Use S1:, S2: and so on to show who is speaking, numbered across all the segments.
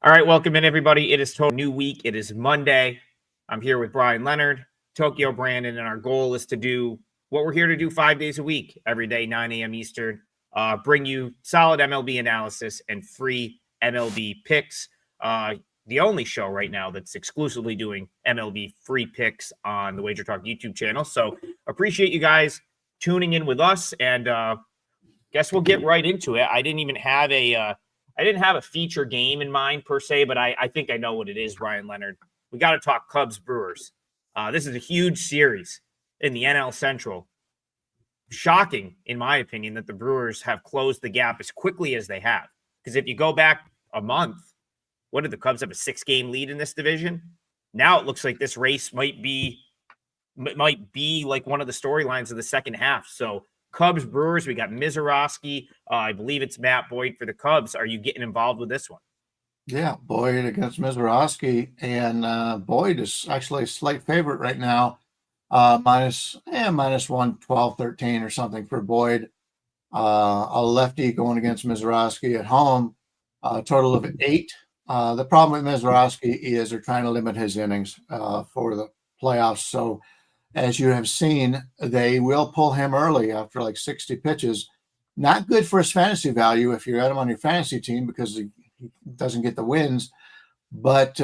S1: All right, welcome in, everybody. It is total new week. It is Monday. I'm here with Bryan, Leonard, Tokyo Brandon, and our goal is to do what we're here to do 5 days a week, every day, 9 a.m. Eastern. Bring you solid MLB analysis and free MLB picks. The only show right now that's exclusively doing MLB free picks on the Wager Talk YouTube channel. So appreciate you guys tuning in with us, and guess we'll get right into it. I didn't have a feature game in mind per se, but I think I know what it is, Bryan, Leonard. We got to talk Cubs Brewers. This is a huge series in the NL Central. Shocking, in my opinion, that the Brewers have closed the gap as quickly as they have. Because if you go back a month, what did the Cubs have, a 6-game lead in this division? Now it looks like this race might be like one of the storylines of the second half. So Cubs Brewers, we got Mizorowski. I believe it's Matt Boyd for the Cubs. Are you getting involved with this one?
S2: Yeah, Boyd against Mizorowski, and Boyd is actually a slight favorite right now, minus 112, 13 or something for Boyd. A lefty going against Mizorowski at home, a total of 8. The problem with Mizorowski is they're trying to limit his innings for the playoffs. So as you have seen, they will pull him early after like 60 pitches. Not good for his fantasy value if you got him on your fantasy team because he doesn't get the wins, but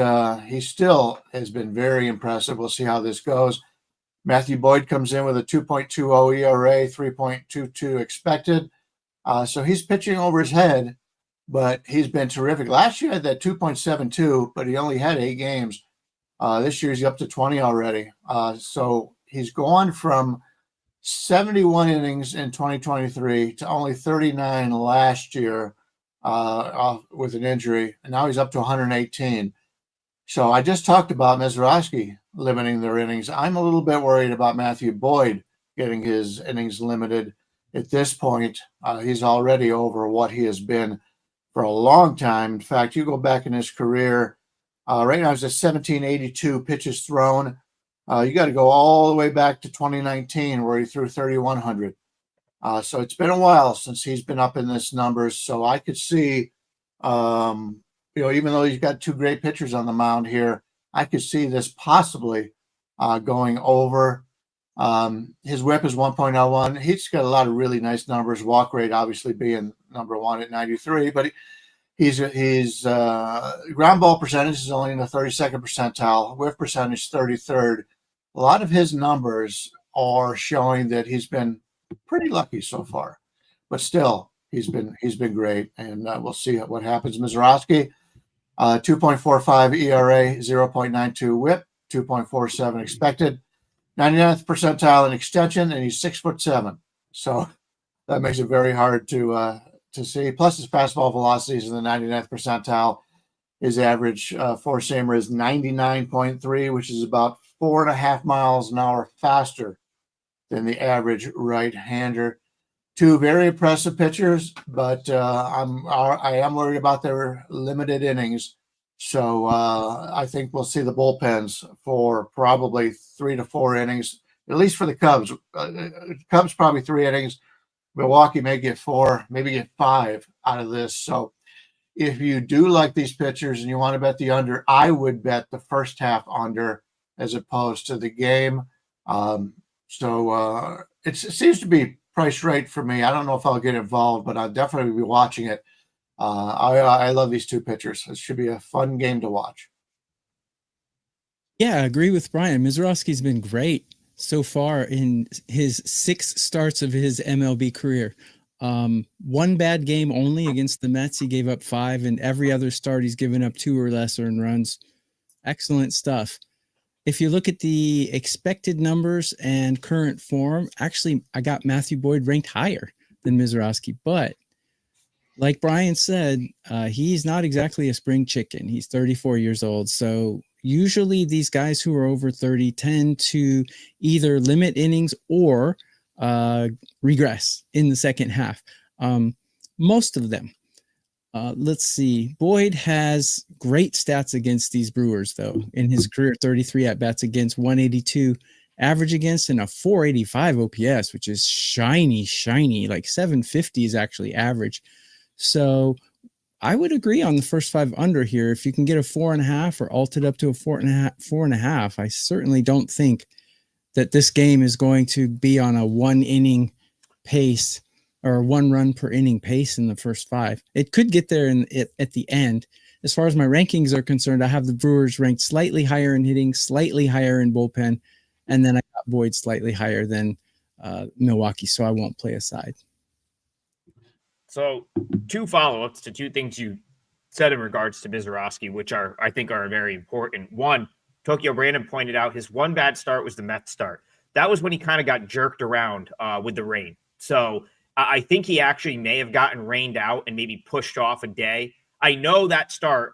S2: he still has been very impressive. We'll see how this goes. Matthew Boyd comes in with a 2.20 ERA, 3.22 expected. So he's pitching over his head, but he's been terrific. Last year he had that 2.72, but he only had 8 games. This year he's up to 20 already. So he's gone from 71 innings in 2023 to only 39 last year with an injury, and now he's up to 118. So I just talked about Mizorowski limiting their innings. I'm a little bit worried about Matthew Boyd getting his innings limited at this point. He's already over what he has been for a long time. In fact, you go back in his career, right now he's at 1782 pitches thrown. You got to go all the way back to 2019 where he threw 3,100. So it's been a while since he's been up in this numbers. So I could see, even though he's got 2 great pitchers on the mound here, I could see this possibly going over. His whip is 1.01. He's got a lot of really nice numbers. Walk rate obviously being number 1 at 93, but his ground ball percentage is only in the 32nd percentile. Whiff percentage 33rd. A lot of his numbers are showing that he's been pretty lucky so far, but still he's been great, and we'll see what happens. Mizorowski, 2.45 ERA, 0.92 WHIP, 2.47 expected, 99th percentile in extension, and he's 6'7". So that makes it very hard to see. Plus his fastball velocity is in the 99th percentile. His average four-seamer is 99.3, which is about 4.5 miles an hour faster than the average right-hander. 2 very impressive pitchers, but I am worried about their limited innings. So I think we'll see the bullpens for probably 3 to 4 innings, at least for the Cubs. Cubs probably 3 innings. Milwaukee may get 4, maybe get 5 out of this. So if you do like these pitchers and you want to bet the under, I would bet the first half under as opposed to the game. So it seems to be priced right for me. I don't know if I'll get involved, but I'll definitely be watching it. I love these 2 pitchers. It should be a fun game to watch.
S3: Yeah, I agree with Bryan. Mizorowski's been great so far in his 6 starts of his MLB career. 1 bad game only against the Mets. He gave up 5, and every other start he's given up 2 or less earned runs. Excellent stuff. If you look at the expected numbers and current form, actually, I got Matthew Boyd ranked higher than Mizorowski. But like Bryan said, he's not exactly a spring chicken. He's 34 years old. So usually these guys who are over 30 tend to either limit innings or regress in the second half. Most of them. Let's see. Boyd has great stats against these Brewers, though. In his career, 33 at-bats against, 182 average against, and a 485 OPS, which is shiny. Like 750 is actually average. So I would agree on the first 5 under here. If you can get a 4.5 or alt it up to a 4.5, I certainly don't think that this game is going to be on a 1 inning pace or 1 run per inning pace in the first 5. It could get there at the end. As far as my rankings are concerned, I have the Brewers ranked slightly higher in hitting, slightly higher in bullpen, and then I got Boyd slightly higher than Milwaukee, so I won't play a side.
S1: So 2 follow-ups to 2 things you said in regards to Mizorowski, which I think are very important. One, Tokyo Brandon pointed out his 1 bad start was the Mets start. That was when he kind of got jerked around with the rain. So I think he actually may have gotten rained out and maybe pushed off a day. I know that start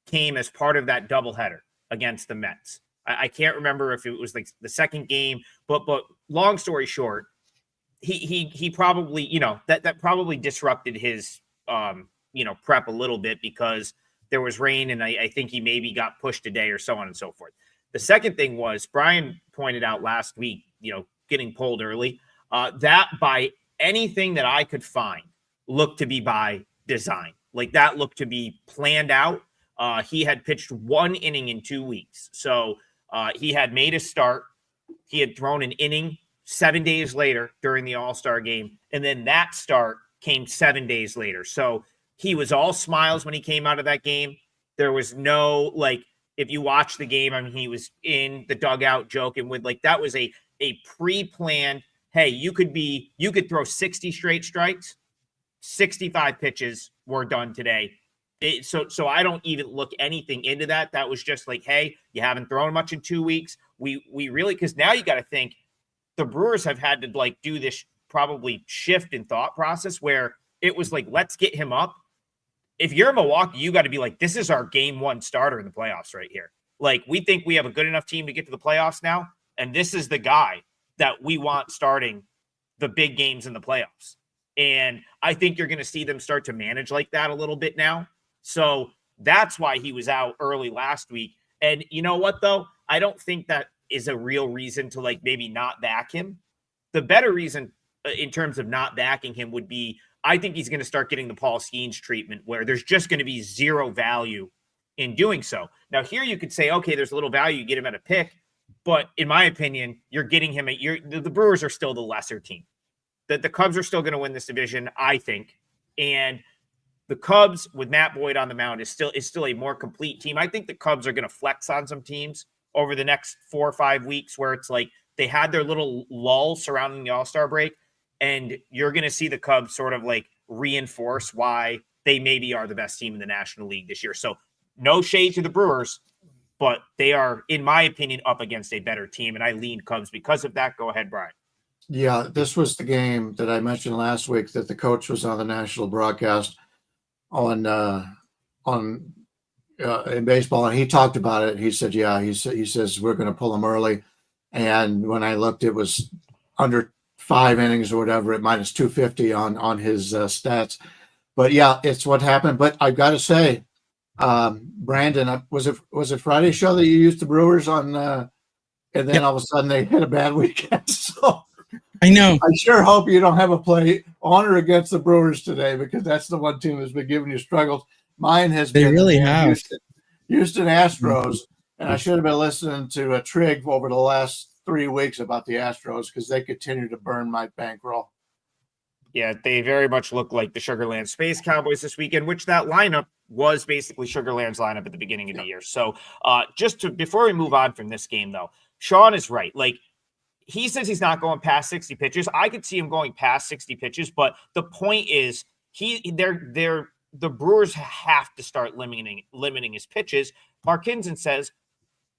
S1: came as part of that doubleheader against the Mets. I can't remember if it was like the second game, but long story short, he probably, that probably disrupted his, prep a little bit because there was rain and I think he maybe got pushed a day or so on and so forth. The second thing was Bryan pointed out last week, getting pulled early, that by anything that I could find looked to be by design. Like that looked to be planned out. He had pitched 1 inning in 2 weeks. So he had made a start. He had thrown an inning 7 days later during the All-Star game. And then that start came 7 days later. So he was all smiles when he came out of that game. There was no, if you watch the game, I mean, he was in the dugout joking with, that was a pre-planned, hey, you could throw 60 straight strikes, 65 pitches were done today. So I don't even look anything into that. That was just hey, you haven't thrown much in 2 weeks. We really, because now you got to think the Brewers have had to do this probably shift in thought process where it was let's get him up. If you're Milwaukee, you got to be this is our game 1 starter in the playoffs right here. We think we have a good enough team to get to the playoffs now. And this is the guy that we want starting the big games in the playoffs. And I think you're going to see them start to manage like that a little bit now. So that's why he was out early last week. And you know what, though? I don't think that is a real reason to maybe not back him. The better reason in terms of not backing him would be, I think he's going to start getting the Paul Skeens treatment where there's just going to be zero value in doing so. Now here you could say, okay, there's a little value, you get him at a pick. But in my opinion, you're getting him the Brewers are still the lesser team. The Cubs are still going to win this division, I think. And the Cubs with Matt Boyd on the mound is still a more complete team. I think the Cubs are going to flex on some teams over the next 4 or 5 weeks where it's they had their little lull surrounding the All-Star break, and you're going to see the Cubs sort of reinforce why they maybe are the best team in the National League this year. So no shade to the Brewers, but they are, in my opinion, up against a better team, and I lean Cubs because of that. Go ahead, Bryan.
S2: Yeah, this was the game that I mentioned last week that the coach was on the national broadcast on in baseball, and he talked about it. He said, "Yeah," he says we're going to pull them early, and when I looked, it was under 5 innings or whatever at minus 250 on his stats. But yeah, it's what happened. But I've got to say, Brandon, was it Friday's show that you used the Brewers on, and then all of a sudden they hit a bad weekend. So
S3: I know.
S2: I sure hope you don't have a play on or against the Brewers today, because that's the one team that's been giving you struggles. Mine has been
S3: really have.
S2: Houston Astros, and I should have been listening to a Trig over the last 3 weeks about the Astros because they continue to burn my bankroll.
S1: Yeah, they very much look like the Sugarland Space Cowboys this weekend, which that lineup was basically Sugarland's lineup at the beginning of the year. So before we move on from this game, though, Sean is right. He says he's not going past 60 pitches. I could see him going past 60 pitches, but the point is the Brewers have to start limiting his pitches. Mark Hinson says,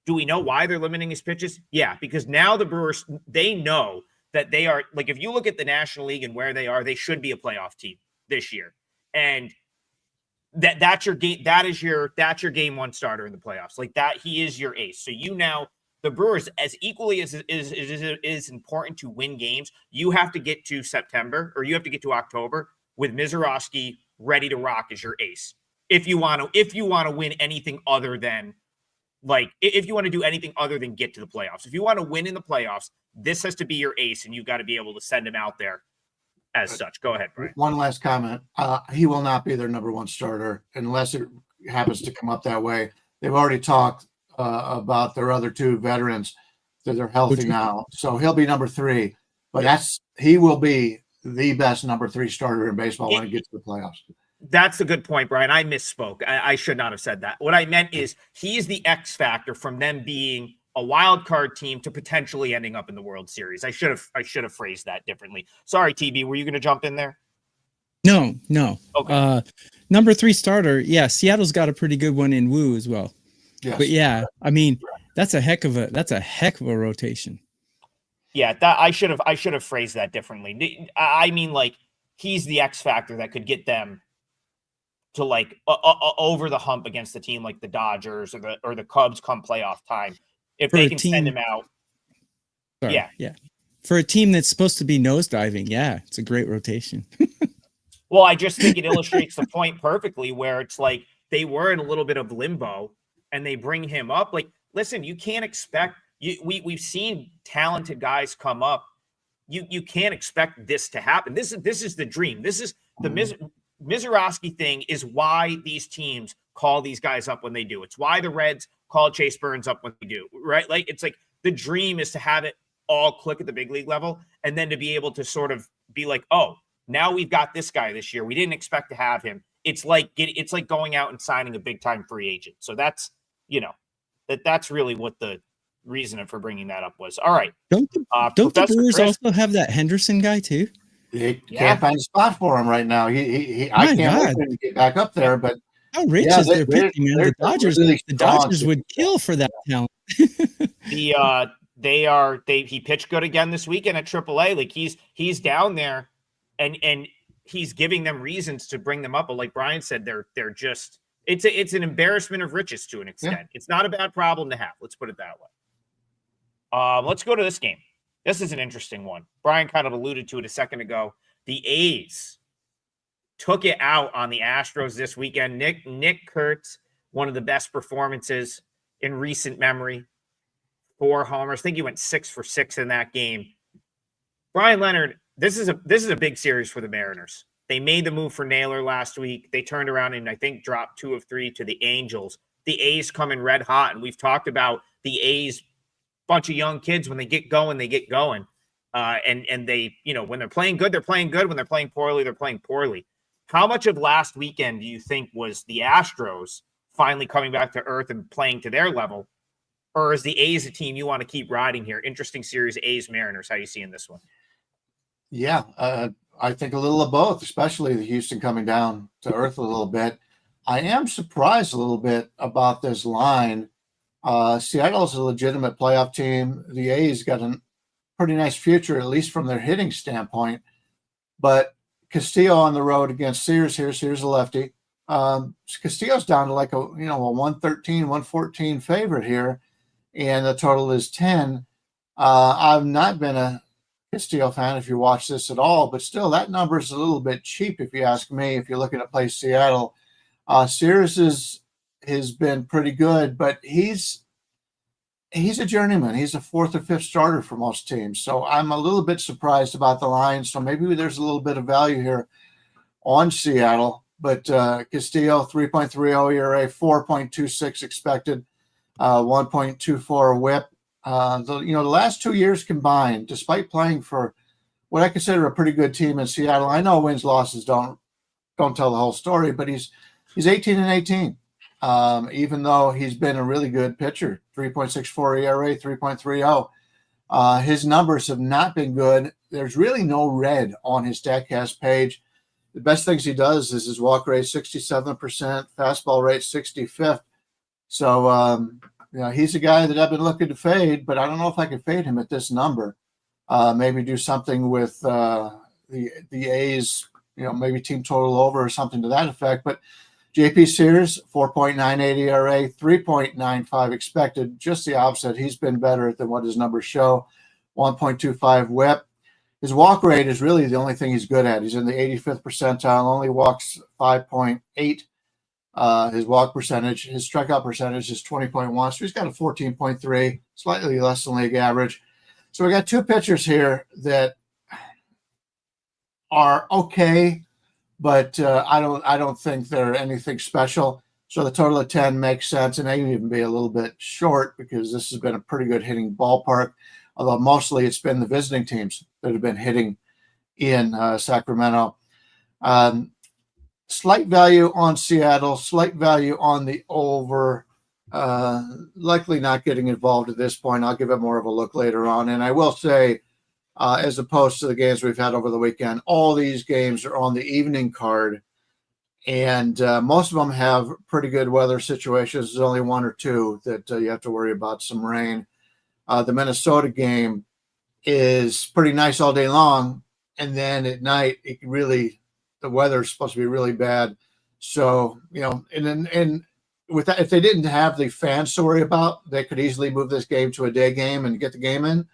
S1: do we know why they're limiting his pitches? Yeah, because now the Brewers, they know that they are, if you look at the National League and where they are, they should be a playoff team this year. And that's your game. That's your game 1 starter in the playoffs. He is your ace. So the Brewers, as equally as it is important to win games, you have to get to September, or you have to get to October with Mizorowski ready to rock as your ace. If you want to win anything other than if you want to do anything other than get to the playoffs, if you want to win in the playoffs, this has to be your ace, and you've got to be able to send him out there as such. Go ahead, Bryan.
S2: One last comment. He will not be their number one starter unless it happens to come up that way. They've already talked about their other two veterans that they're healthy now. So he'll be number 3. But he will be the best number 3 starter in baseball when it gets to the playoffs.
S1: That's a good point, Bryan. I misspoke. I should not have said that. What I meant is he's the X factor from them being a wild card team to potentially ending up in the World Series. I should have phrased that differently. Sorry, TB. Were you going to jump in there?
S3: No.
S1: Okay.
S3: Number 3 starter. Yeah, Seattle's got a pretty good one in Wu as well. Yes. But yeah, I mean, that's a heck of a rotation.
S1: Yeah, I should have phrased that differently. I mean, like, he's the X factor that could get them to like over the hump against the team like the Dodgers or the Cubs come playoff time. If they can send him out.
S3: Sorry, yeah. For a team that's supposed to be nosediving, yeah, it's a great rotation.
S1: Well, I just think it illustrates the point perfectly where it's like they were in a little bit of limbo and they bring him up. Like, listen, you can't expect we've seen talented guys come up. You can't expect this to happen. This is the dream. This is the Mizorowski thing is why these teams call these guys up when they do. It's why the Reds call Chase Burns up when they do, right? Like, it's like the dream is to have it all click at the big league level and then to be able to sort of be like, oh, now we've got this guy this year. We didn't expect to have him. It's like going out and signing a big time free agent. So that's, that's really what the reason for bringing that up was. All right.
S3: Don't the Brewers also have that Henderson guy too?
S2: They can't find a spot for him right now. I can't wait for him to get back up there, but
S3: how rich is their pitching, man? The Dodgers would kill for that talent.
S1: He pitched good again this weekend at AAA. Like he's down there and he's giving them reasons to bring them up. But like Bryan said, they're just it's an embarrassment of riches to an extent. Yeah. It's not a bad problem to have. Let's put it that way. Let's go to this game. This is an interesting one. Bryan kind of alluded to it a second ago. The A's took it out on the Astros this weekend. Nick Kurtz, one of the best performances in recent memory. 4 homers. I think he went 6 for 6 in that game. Bryan Leonard, this is a big series for the Mariners. They made the move for Naylor last week. They turned around and I think dropped 2 of 3 to the Angels. The A's come in red hot, and we've talked about the A's bunch of young kids. When they get going, they get going. And they, when they're playing good, they're playing good. When they're playing poorly, they're playing poorly. How much of last weekend do you think was the Astros finally coming back to earth and playing to their level? Or is the A's a team you want to keep riding here? Interesting series, A's Mariners. How you seeing this one?
S2: Yeah, I think a little of both, especially the Houston coming down to earth a little bit. I am surprised a little bit about this line. Seattle's a legitimate playoff team. The A's got a pretty nice future, at least from their hitting standpoint. But Castillo on the road against Sears here. Sears a lefty. Castillo's down to like a 113, 114 favorite here, and the total is 10. I've not been a Castillo fan if you watch this at all, but still that number is a little bit cheap if you ask me. If you're looking to play Seattle, Sears has been pretty good, but he's a journeyman. He's a 4th or 5th starter for most teams. So I'm a little bit surprised about the line. So maybe there's a little bit of value here on Seattle. But Castillo, 3.30 ERA, 4.26 expected, 1.24 WHIP. The last 2 years combined, despite playing for what I consider a pretty good team in Seattle, I know wins, losses don't tell the whole story, but he's 18-18. Even though he's been a really good pitcher, 3.64 ERA, 3.30. His numbers have not been good. There's really no red on his StatCast page. The best things he does is his walk rate, 67%, fastball rate, 65th. So, he's a guy that I've been looking to fade, but I don't know if I can fade him at this number. Maybe do something with the A's, maybe team total over or something to that effect. But JP Sears, 4.98 ERA, 3.95 expected, just the opposite. He's been better than what his numbers show, 1.25 WHIP. His walk rate is really the only thing he's good at. He's in the 85th percentile, only walks 5.8. His walk percentage, his strikeout percentage is 20.1. So he's got a 14.3, slightly less than league average. So we got 2 pitchers here that are okay, but I don't think they're anything special. So the total of 10 makes sense, and they can even be a little bit short because this has been a pretty good hitting ballpark. Although mostly it's been the visiting teams that have been hitting in Sacramento. Slight value on Seattle, slight value on the over. Likely not getting involved at this point. I'll give it more of a look later on. And I will say, as opposed to the games we've had over the weekend, all these games are on the evening card. And most of them have pretty good weather situations. There's only one or two that you have to worry about some rain. The Minnesota game is pretty nice all day long. And then at night, the weather is supposed to be really bad. So, and with that, if they didn't have the fans to worry about, they could easily move this game to a day game and get the game in.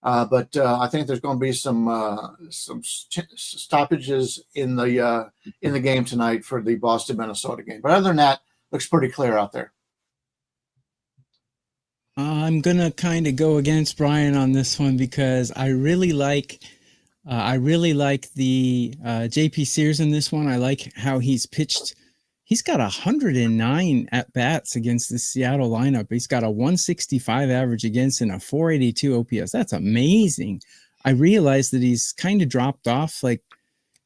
S2: But I think there's going to be some stoppages in the game tonight for the Boston Minnesota game. But other than that, looks pretty clear out there.
S3: I'm gonna kind of go against Bryan on this one because I really like the JP Sears in this one. I like how he's pitched. He's got 109 at bats against the Seattle lineup. He's got a 165 average against and a 482 OPS. That's amazing. I realized that he's kind of dropped off. Like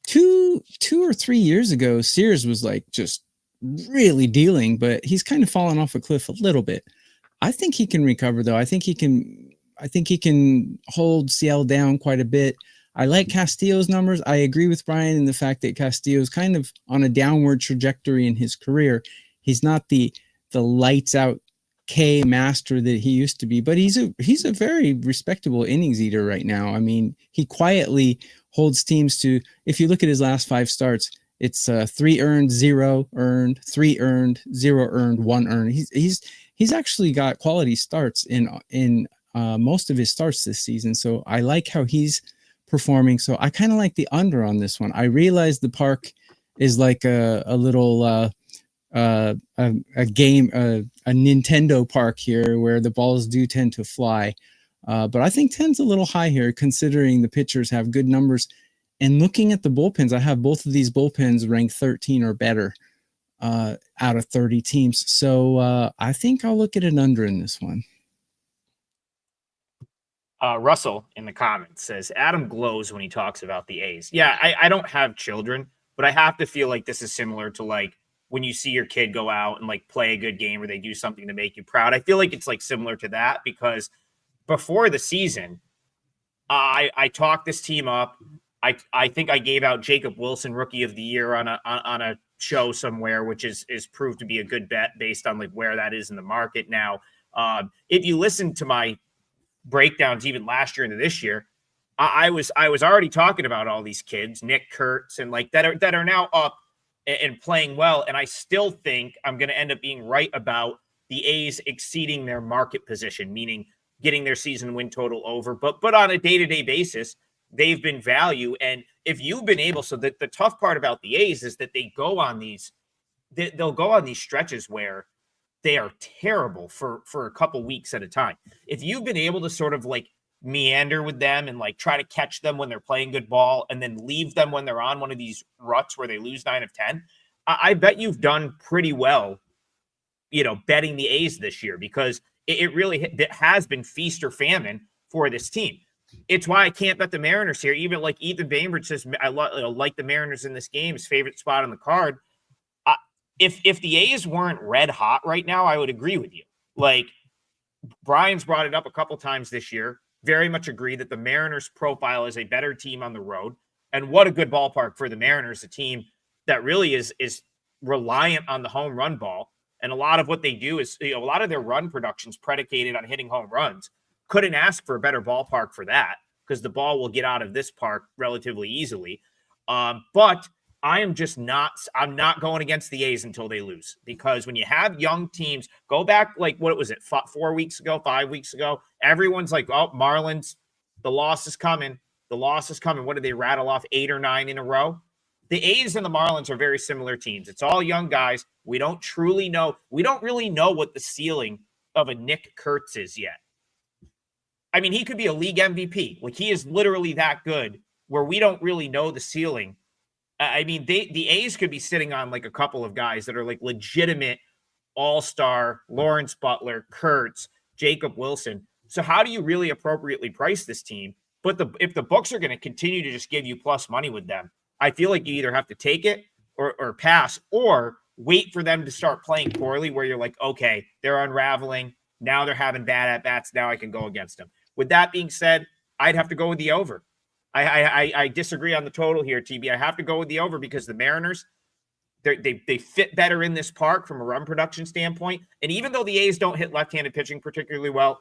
S3: two or 3 years ago, Sears was like just really dealing, but he's kind of fallen off a cliff a little bit. I think he can recover though. I think he can hold Seattle down quite a bit. I like Castillo's numbers. I agree with Bryan in the fact that Castillo is kind of on a downward trajectory in his career. He's not the lights out K master that he used to be, but he's a very respectable innings eater right now. I mean, he quietly holds teams to, if you look at his last 5 starts, it's 3 earned, 0 earned, 3 earned, 0 earned, 1 earned. He's actually got quality starts in most of his starts this season. So I like how he's performing. So I kind of like the under on this one. I realize the park is like a little a game, a Nintendo park here where the balls do tend to fly. But I think 10's a little high here considering the pitchers have good numbers. And looking at the bullpens, I have both of these bullpens ranked 13 or better out of 30 teams. So I think I'll look at an under in this one.
S1: Russell in the comments says Adam glows when he talks about the A's. Yeah, I don't have children, but I have to feel like this is similar to like when you see your kid go out and like play a good game or they do something to make you proud. I feel like it's like similar to that because before the season, I talked this team up. I think I gave out Jacob Wilson Rookie of the Year on a show somewhere, which is proved to be a good bet based on like where that is in the market now. If you listen to my breakdowns even last year into this year, I was already talking about all these kids, Nick Kurtz and like that are now up and playing well. And I still think I'm going to end up being right about the A's exceeding their market position, meaning getting their season win total over. But on a day-to-day basis, they've been value. And if you've been able, so that the tough part about the A's is that they'll go on these stretches where they are terrible for a couple weeks at a time. If you've been able to sort of like meander with them and like try to catch them when they're playing good ball and then leave them when they're on one of these ruts where they lose 9 of 10, I bet you've done pretty well, betting the A's this year because it has been feast or famine for this team. It's why I can't bet the Mariners here. Even like Ethan Bainbridge says, I like the Mariners in this game, his favorite spot on the card. If the A's weren't red hot right now, I would agree with you. Like Bryan's brought it up a couple times this year. Very much agree that the Mariners profile is a better team on the road. And what a good ballpark for the Mariners, a team that really is reliant on the home run ball. And a lot of what they do is, a lot of their run production's predicated on hitting home runs. Couldn't ask for a better ballpark for that because the ball will get out of this park relatively easily. But I'm not going against the A's until they lose because when you have young teams, go back, like, what was it, 4 weeks ago, 5 weeks ago, everyone's like, oh, Marlins, the loss is coming. The loss is coming. What did they rattle off 8 or 9 in a row? The A's and the Marlins are very similar teams. It's all young guys. We don't really know what the ceiling of a Nick Kurtz is yet. I mean, he could be a league MVP. Like, he is literally that good where we don't really know the ceiling. I mean, the A's could be sitting on like a couple of guys that are like legitimate all-star, Lawrence Butler, Kurtz, Jacob Wilson. So how do you really appropriately price this team? But if the books are going to continue to just give you plus money with them, I feel like you either have to take it or pass, or wait for them to start playing poorly where you're like, okay, they're unraveling. Now they're having bad at-bats. Now I can go against them. With that being said, I'd have to go with the over. I disagree on the total here, TB. I have to go with the over because the Mariners, they fit better in this park from a run production standpoint. And even though the A's don't hit left-handed pitching particularly well,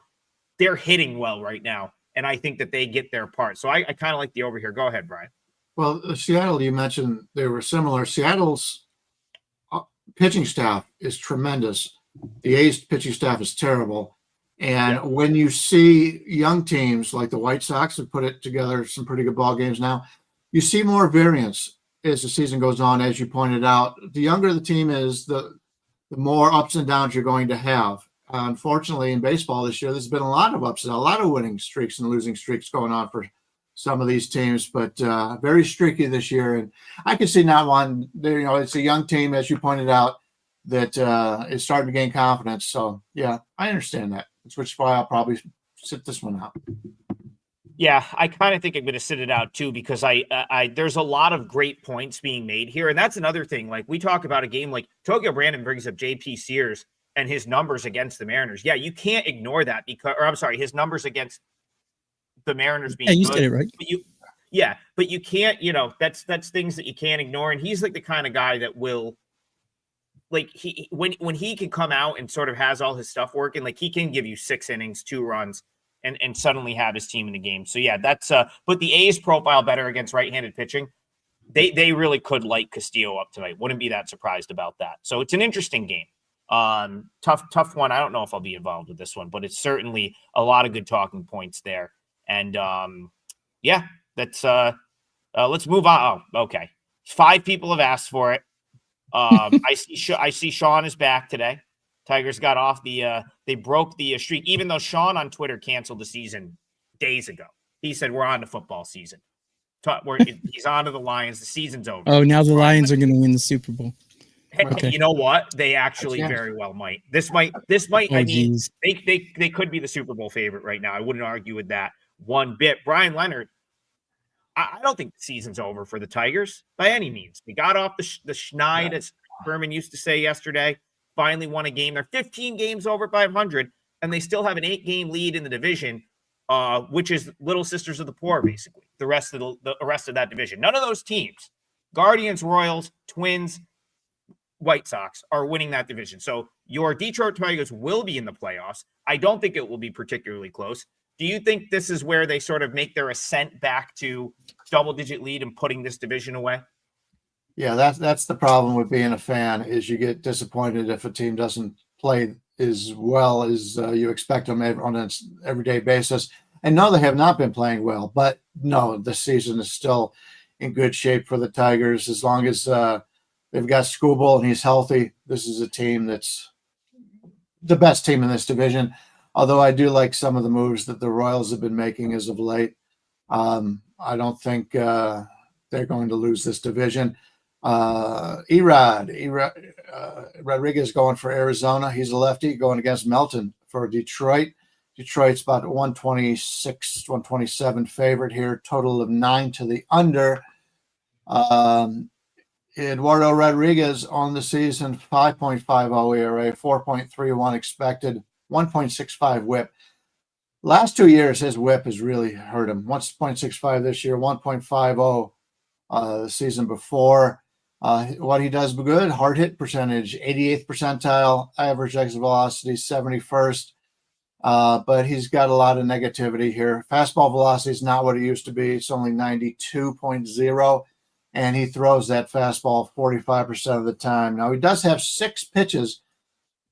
S1: they're hitting well right now. And I think that they get their part. So I kind of like the over here. Go ahead, Bryan.
S2: Well, Seattle, you mentioned they were similar. Seattle's pitching staff is tremendous. The A's pitching staff is terrible. And when you see young teams like the White Sox have put it together some pretty good ball games now, you see more variance as the season goes on, as you pointed out. The younger the team is, the more ups and downs you're going to have. Unfortunately, in baseball this year, there's been a lot of ups and a lot of winning streaks and losing streaks going on for some of these teams, but very streaky this year. And I can see not one, it's a young team, as you pointed out, that is starting to gain confidence. So, yeah, I understand that. Which is why I'll probably sit this one out.
S1: Yeah, I kind of think I'm going to sit it out too, because I there's a lot of great points being made here. And that's another thing. Like, we talk about a game like Tokyo Brandon brings up JP Sears and his numbers against the Mariners. Yeah, you can't ignore that his numbers against the Mariners being
S3: you
S1: good.
S3: said it right.
S1: But you can't, that's things that you can't ignore. And he's like the kind of guy that will, like, when he can come out and sort of has all his stuff working, like, he can give you 6 innings, 2 runs, and suddenly have his team in the game. So yeah, that's but the A's profile better against right-handed pitching. They really could light Castillo up tonight. Wouldn't be that surprised about that. So it's an interesting game. Tough one. I don't know if I'll be involved with this one, but it's certainly a lot of good talking points there. And yeah, that's let's move on. Oh, okay. 5 people have asked for it. I see Sean is back today. Tigers got off they broke the streak, even though Sean on Twitter canceled the season days ago. He said, we're on to football season. He's on to the Lions. The season's over.
S3: Oh, now the Lions are going to win the Super Bowl.
S1: Okay. You know what? They actually very well might. This might, I mean, they could be the Super Bowl favorite right now. I wouldn't argue with that one bit. Bryan Leonard, I don't think the season's over for the Tigers by any means. They got off the schneid, as Berman used to say yesterday, finally won a game. They're 15 games over 500, and they still have an 8-game lead in the division, which is Little Sisters of the Poor, basically, the rest of that division. None of those teams, Guardians, Royals, Twins, White Sox, are winning that division. So your Detroit Tigers will be in the playoffs. I don't think it will be particularly close. Do you think this is where they sort of make their ascent back to double-digit lead and putting this division away?
S2: Yeah, that's the problem with being a fan, is you get disappointed if a team doesn't play as well as you expect them on an everyday basis. And no, they have not been playing well, but no, the season is still in good shape for the Tigers. As long as they've got Skubal and he's healthy, this is a team that's the best team in this division. Although I do like some of the moves that the Royals have been making as of late. I don't think they're going to lose this division. Rodriguez going for Arizona. He's a lefty going against Melton for Detroit. Detroit's about 126, 127 favorite here. Total of 9 to the under. Eduardo Rodriguez on the season, 5.50 ERA, 4.31 expected, 1.65 whip. Last 2 years, his whip has really hurt him. 1.65 this year, 1.50 the season before. What he does good, hard hit percentage, 88th percentile, average exit velocity, 71st. But he's got a lot of negativity here. Fastball velocity is not what it used to be. It's only 92.0, and he throws that fastball 45% of the time. Now, he does have 6 pitches,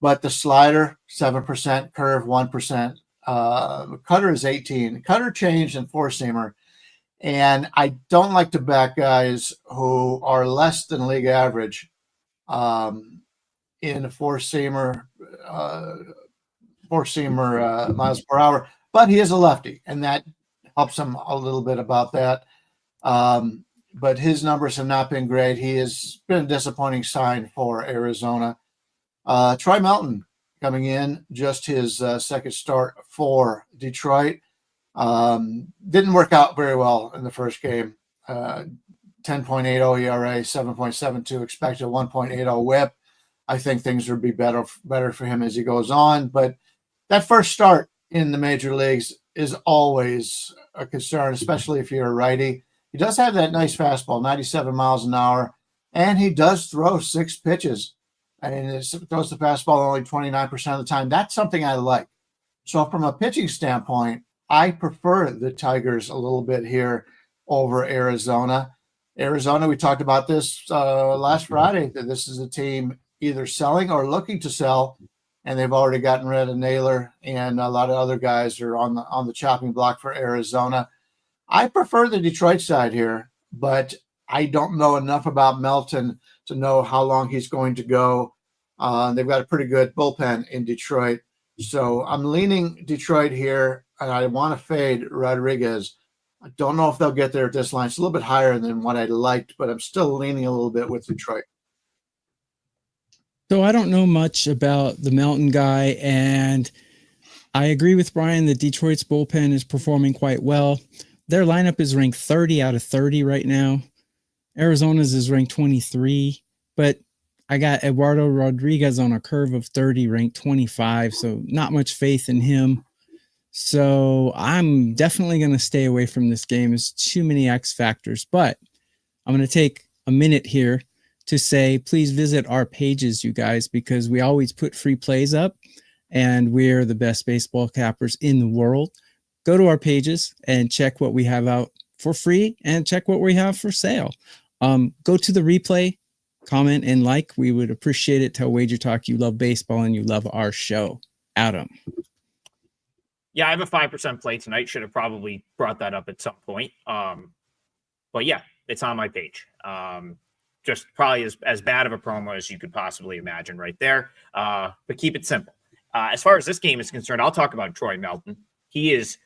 S2: but the slider, 7%, curve, 1%. Cutter is 18. Cutter changed and four-seamer. And I don't like to back guys who are less than league average in a four-seamer miles per hour. But he is a lefty, and that helps him a little bit about that. But his numbers have not been great. He has been a disappointing sign for Arizona. Troy Melton coming in, just his second start for Detroit. Didn't work out very well in the first game. 10.80 ERA, 7.72 expected, 1.80 WHIP. I think things will be better for him as he goes on. But that first start in the major leagues is always a concern, especially if you're a righty. He does have that nice fastball, 97 miles an hour, and he does throw 6 pitches. And he throws the fastball only 29% of the time. That's something I like. So from a pitching standpoint, I prefer the Tigers a little bit here over Arizona. Arizona, we talked about this last Friday, that this is a team either selling or looking to sell, and they've already gotten rid of Naylor, and a lot of other guys are on the chopping block for Arizona. I prefer the Detroit side here, but I don't know enough about Melton to know how long he's going to go. They've got a pretty good bullpen in Detroit. So I'm leaning Detroit here, and I want to fade Rodriguez. I don't know if they'll get there at this line. It's a little bit higher than what I liked, but I'm still leaning a little bit with Detroit.
S3: So I don't know much about the Melton guy, and I agree with Bryan that Detroit's bullpen is performing quite well. Their lineup is ranked 30 out of 30 right now. Arizona's is ranked 23, but I got Eduardo Rodriguez on a curve of 30, ranked 25, so not much faith in him. So I'm definitely going to stay away from this game. There's too many X factors, but I'm going to take a minute here to say, please visit our pages, you guys, because we always put free plays up, and we're the best baseball cappers in the world. Go to our pages and check what we have out for free and check what we have for sale. Go to the replay, comment, and like. We would appreciate it. Tell Wager Talk you love baseball and you love our show. Adam.
S1: Yeah, I have a 5% play tonight. Should have probably brought that up at some point. But yeah, it's on my page. Just probably as bad of a promo as you could possibly imagine right there. But keep it simple. As far as this game is concerned, I'll talk about Troy Melton. He's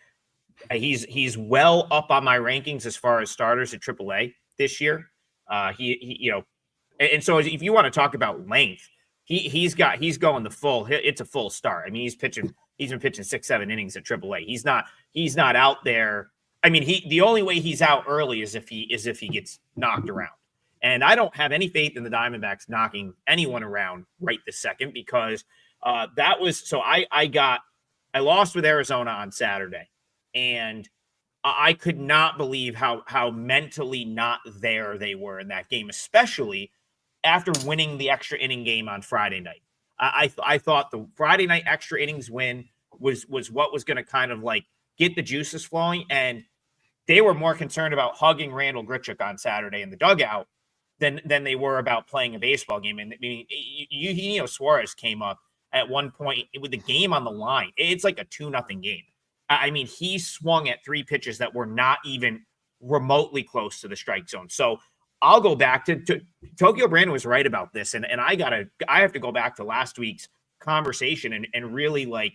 S1: he's well up on my rankings as far as starters at AAA this year. And so if you want to talk about length, he's going the full. It's a full start. I mean, he's been pitching 6-7 innings at AAA. He's not out there. I mean, the only way he's out early is if he gets knocked around. And I don't have any faith in the Diamondbacks knocking anyone around right this second, because that was so I lost with Arizona on Saturday, and I could not believe how mentally not there they were in that game, especially after winning the extra inning game on Friday night. I thought the Friday night extra innings win was what was going to kind of like get the juices flowing, and they were more concerned about hugging Randall Grichuk on Saturday in the dugout than they were about playing a baseball game. And I mean, Suarez came up at one point with the game on the line. It's like a 2-0 game. I mean, he swung at 3 pitches that were not even remotely close to the strike zone. So I'll go back to Tokyo Brandon was right about this. And I have to go back to last week's conversation and really, like,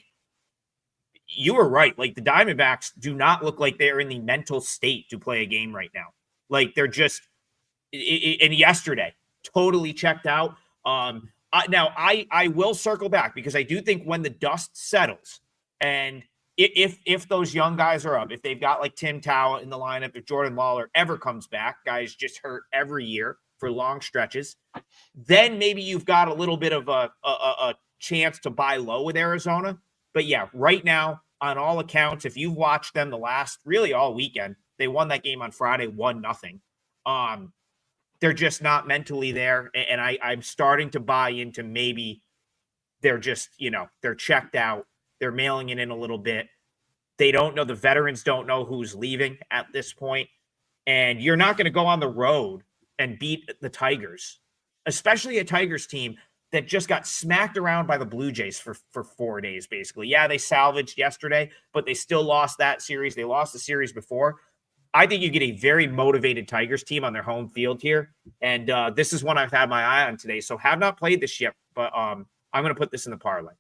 S1: you were right. Like, the Diamondbacks do not look like they're in the mental state to play a game right now. Like, they're just, and yesterday, totally checked out. Now, I will circle back, because I do think when the dust settles, and if those young guys are up, if they've got like Tim Tao in the lineup, if Jordan Lawler ever comes back, guys just hurt every year for long stretches, then maybe you've got a little bit of a chance to buy low with Arizona. But yeah, right now, on all accounts, if you've watched them the last really all weekend, they won that game on Friday 1-0. They're just not mentally there. And I'm starting to buy into maybe they're just, they're checked out. They're mailing it in a little bit. They don't know. The veterans don't know who's leaving at this point. And you're not going to go on the road and beat the Tigers, especially a Tigers team that just got smacked around by the Blue Jays for 4 days, basically. Yeah, they salvaged yesterday, but they still lost that series. They lost the series before. I think you get a very motivated Tigers team on their home field here. And this is one I've had my eye on today. So have not played this yet, but I'm going to put this in the parlay.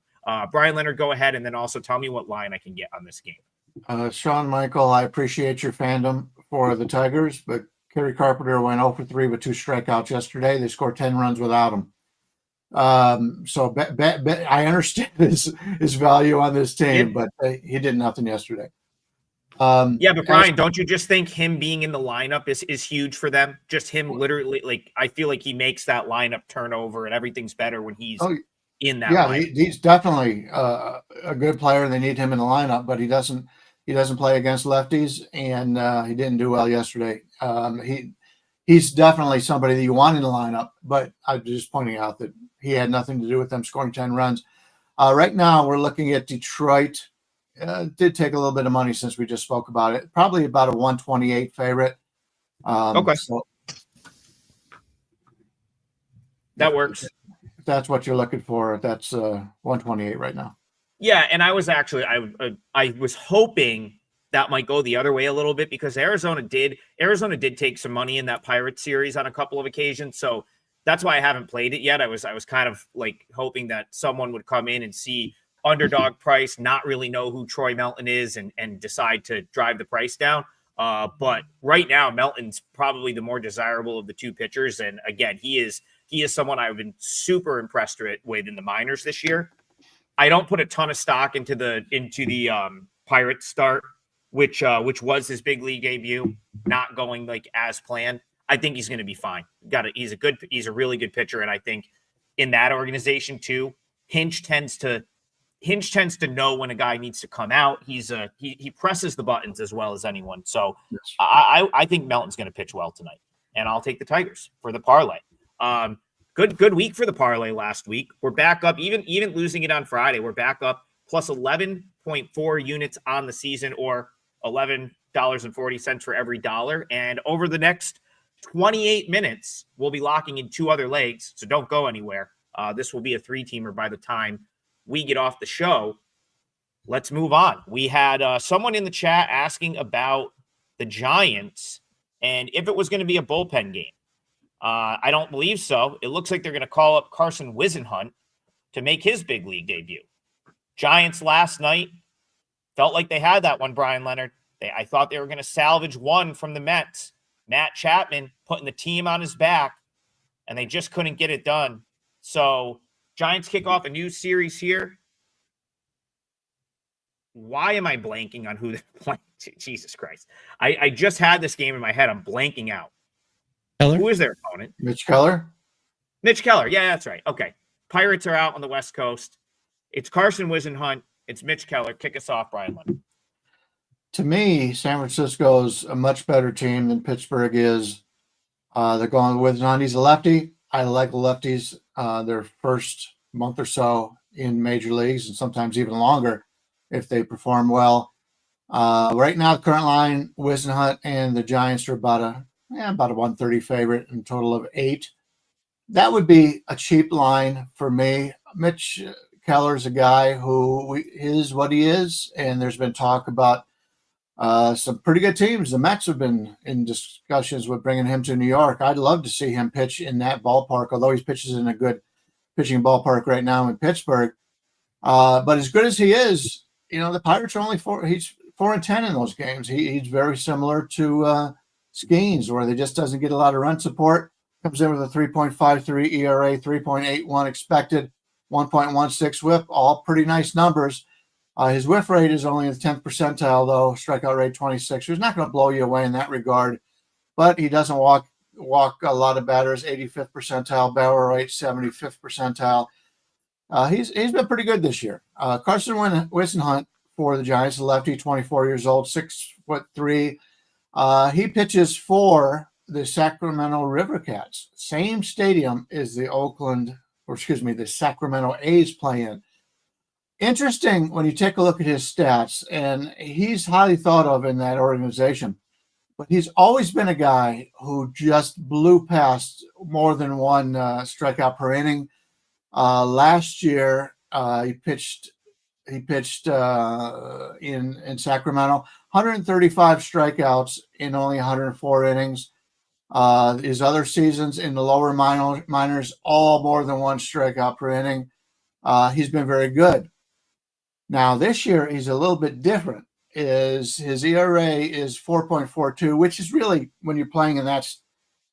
S1: Bryan Leonard, go ahead, and then also tell me what line I can get on this game.
S2: Sean Michael, I appreciate your fandom for the Tigers, but Kerry Carpenter went 0 for 3 with 2 strikeouts yesterday. They scored 10 runs without him. So I understand his value on this team, but he did nothing yesterday.
S1: Yeah, but Bryan, don't you just think him being in the lineup is huge for them? Just him literally, like, I feel like he makes that lineup turnover and everything's better when he's in that lineup.
S2: He's definitely a good player. They need him in the lineup, but he doesn't play against lefties, and he didn't do well yesterday. He's definitely somebody that you want in the lineup, but I'm just pointing out that he had nothing to do with them scoring 10 runs. Right now, we're looking at Detroit. Did take a little bit of money since we just spoke about it. Probably about a 128 favorite.
S1: Okay.
S2: So
S1: that works.
S2: If that's what you're looking for, that's 128 right now.
S1: Yeah, and I was actually I was hoping that might go the other way a little bit because Arizona did take some money in that Pirates series on a couple of occasions. So that's why I haven't played it yet. I was kind of like hoping that someone would come in and see underdog price, not really know who Troy Melton is and decide to drive the price down. But right now, Melton's probably the more desirable of the two pitchers. And again, he is someone I've been super impressed with in the minors this year. I don't put a ton of stock into the Pirates start, which was his big league debut, not going like as planned. I think he's going to be fine. He's a really good pitcher. And I think in that organization too, Hinch tends to know when a guy needs to come out. He presses the buttons as well as anyone. So yes. I think Melton's going to pitch well tonight, and I'll take the Tigers for the parlay. Good week for the parlay last week. We're back up, even losing it on Friday. We're back up plus 11.4 units on the season, or $11.40 for every dollar. And over the next 28 minutes, we'll be locking in 2 other legs. So don't go anywhere. This will be a 3-teamer by the time we get off the show. Let's move on. We had someone in the chat asking about the Giants and if it was going to be a bullpen game. I don't believe so. It looks like they're going to call up Carson Whisenhunt to make his big league debut. Giants last night felt like they had that one, Bryan Leonard. I thought they were going to salvage one from the Mets. Matt Chapman putting the team on his back, and they just couldn't get it done. So Giants kick off a new series here. Why am I blanking on who they're playing? Jesus Christ. I just had this game in my head. I'm blanking out.
S3: Keller?
S1: Who is their opponent?
S2: Mitch Keller.
S1: Mitch Keller. Yeah, that's right. Okay. Pirates are out on the West Coast. It's Carson Whisenhunt. It's Mitch Keller. Kick us off, Bryan Leonard.
S2: To me, San Francisco's a much better team than Pittsburgh is. They're going with Whisenhunt. He's a lefty. I like the lefties. Their first month or so in major leagues, and sometimes even longer if they perform well. Right now, the current line, Whisenhunt and the Giants are about a 130 favorite and total of 8. That would be a cheap line for me. Mitch Keller's a guy who is what he is, and there's been talk about some pretty good teams. The Mets have been in discussions with bringing him to New York. I'd love to see him pitch in that ballpark, although he pitches in a good pitching ballpark right now in Pittsburgh. But as good as he is, the Pirates are only 4-10 in those games. He's very similar to Skeens, where they just doesn't get a lot of run support. Comes in with a 3.53 ERA, 3.81 expected, 1.16 whip, all pretty nice numbers. His whiff rate is only in the 10th percentile, though. Strikeout rate 26. He's not going to blow you away in that regard, but he doesn't walk a lot of batters. 85th percentile, barrel rate 75th percentile. He's been pretty good this year. Carson Whisenhunt for the Giants, a lefty, 24 years old, 6'3". He pitches for the Sacramento River Cats, same stadium as the Sacramento A's play in. Interesting when you take a look at his stats, and he's highly thought of in that organization, but he's always been a guy who just blew past more than one strikeout per inning. Last year, he pitched in Sacramento, 135 strikeouts in only 104 innings. His other seasons in the lower minors, all more than one strikeout per inning. He's been very good. Now, this year, he's a little bit different. is his ERA is 4.42, which is really, when you're playing in that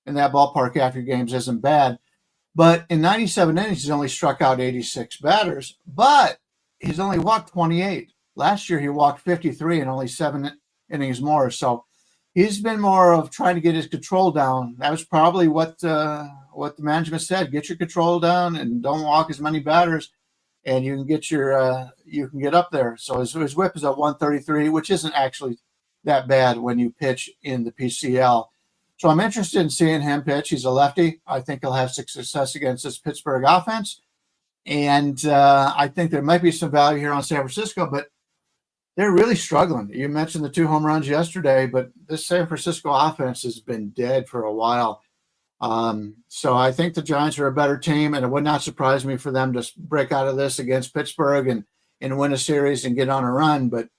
S2: ballpark after games, isn't bad. But in 97 innings, he's only struck out 86 batters, but he's only walked 28. Last year, he walked 53 and only 7 innings more. So he's been more of trying to get his control down. That was probably what the management said: get your control down and don't walk as many batters, and you can get you can get up there. So his whip is at 133, which isn't actually that bad when you pitch in the PCL. So I'm interested in seeing him pitch. He's a lefty. I think he'll have success against this Pittsburgh offense. And I think there might be some value here on San Francisco, but they're really struggling. You mentioned the 2 home runs yesterday, but this San Francisco offense has been dead for a while. So I think the Giants are a better team, and it would not surprise me for them to break out of this against Pittsburgh and win a series and get on a run. But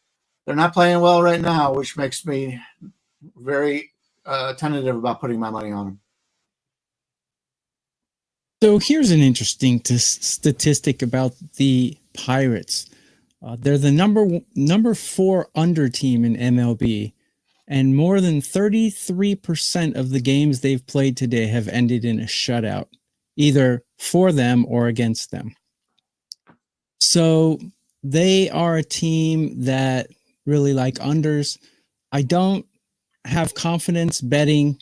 S2: they're not playing well right now, which makes me very tentative about putting my money on them.
S3: So here's an interesting statistic about the Pirates. They're the number 4 under team in MLB, and more than 33% of the games they've played today have ended in a shutout, either for them or against them. So they are a team that really like unders. I don't have confidence betting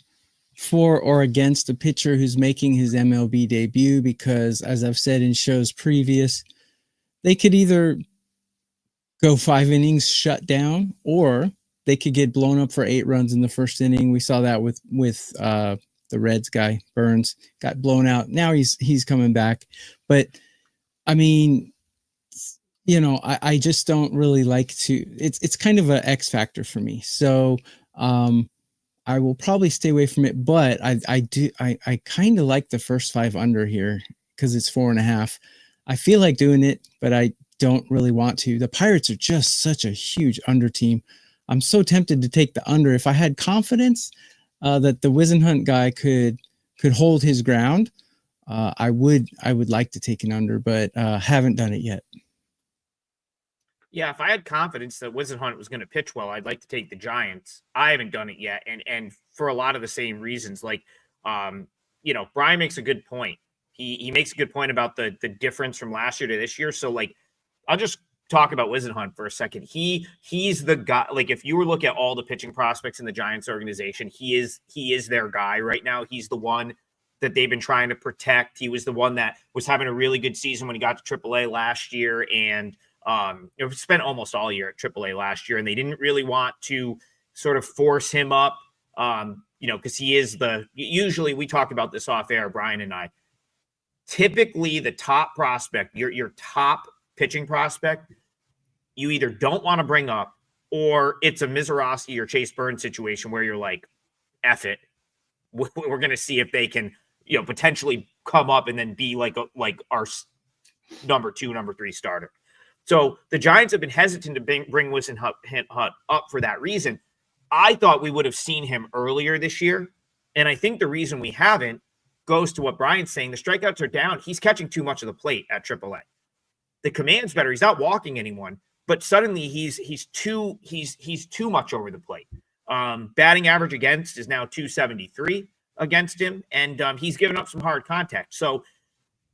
S3: for or against a pitcher who's making his MLB debut because, as I've said in shows previous, they could either go 5 innings shut down, or they could get blown up for 8 runs in the first inning. We saw that with the Reds guy, Burns, got blown out. Now he's coming back. But I mean, you know, I just don't really like to, it's kind of an X factor for me. So I will probably stay away from it, but I kind of like the first 5 under here because it's 4.5. I feel like doing it, but I don't really want to. The Pirates are just such a huge under team. I'm so tempted to take the under. If I had confidence that the Wisenhunt guy could hold his ground, I would like to take an under, but haven't done it yet.
S1: Yeah, if I had confidence that Wisenhunt was going to pitch well, I'd like to take the Giants. I haven't done it yet, and for a lot of the same reasons. Like, you know, Bryan makes a good point. He makes a good point about the difference from last year to this year. So, like, I'll just talk about Wisenhunt for a second. He's the guy. Like, if you were looking at all the pitching prospects in the Giants organization, he is their guy right now. He's the one that they've been trying to protect. He was the one that was having a really good season when he got to AAA last year, and spent almost all year at AAA last year, and they didn't really want to sort of force him up, because he is usually we talk about this off air, Bryan and I, typically the top prospect, your top pitching prospect, you either don't want to bring up, or it's a Mizorowski or Chase Burns situation where you're like, F it. We're going to see if they can, potentially come up and then be like our number 2, number 3 starter. So the Giants have been hesitant to bring Wisenhunt up for that reason. I thought we would have seen him earlier this year. And I think the reason we haven't goes to what Bryan's saying. The strikeouts are down. He's catching too much of the plate at AAA. The command's better. He's not walking anyone, but suddenly he's too much over the plate. Batting average against is now 273 against him, and he's given up some hard contact. So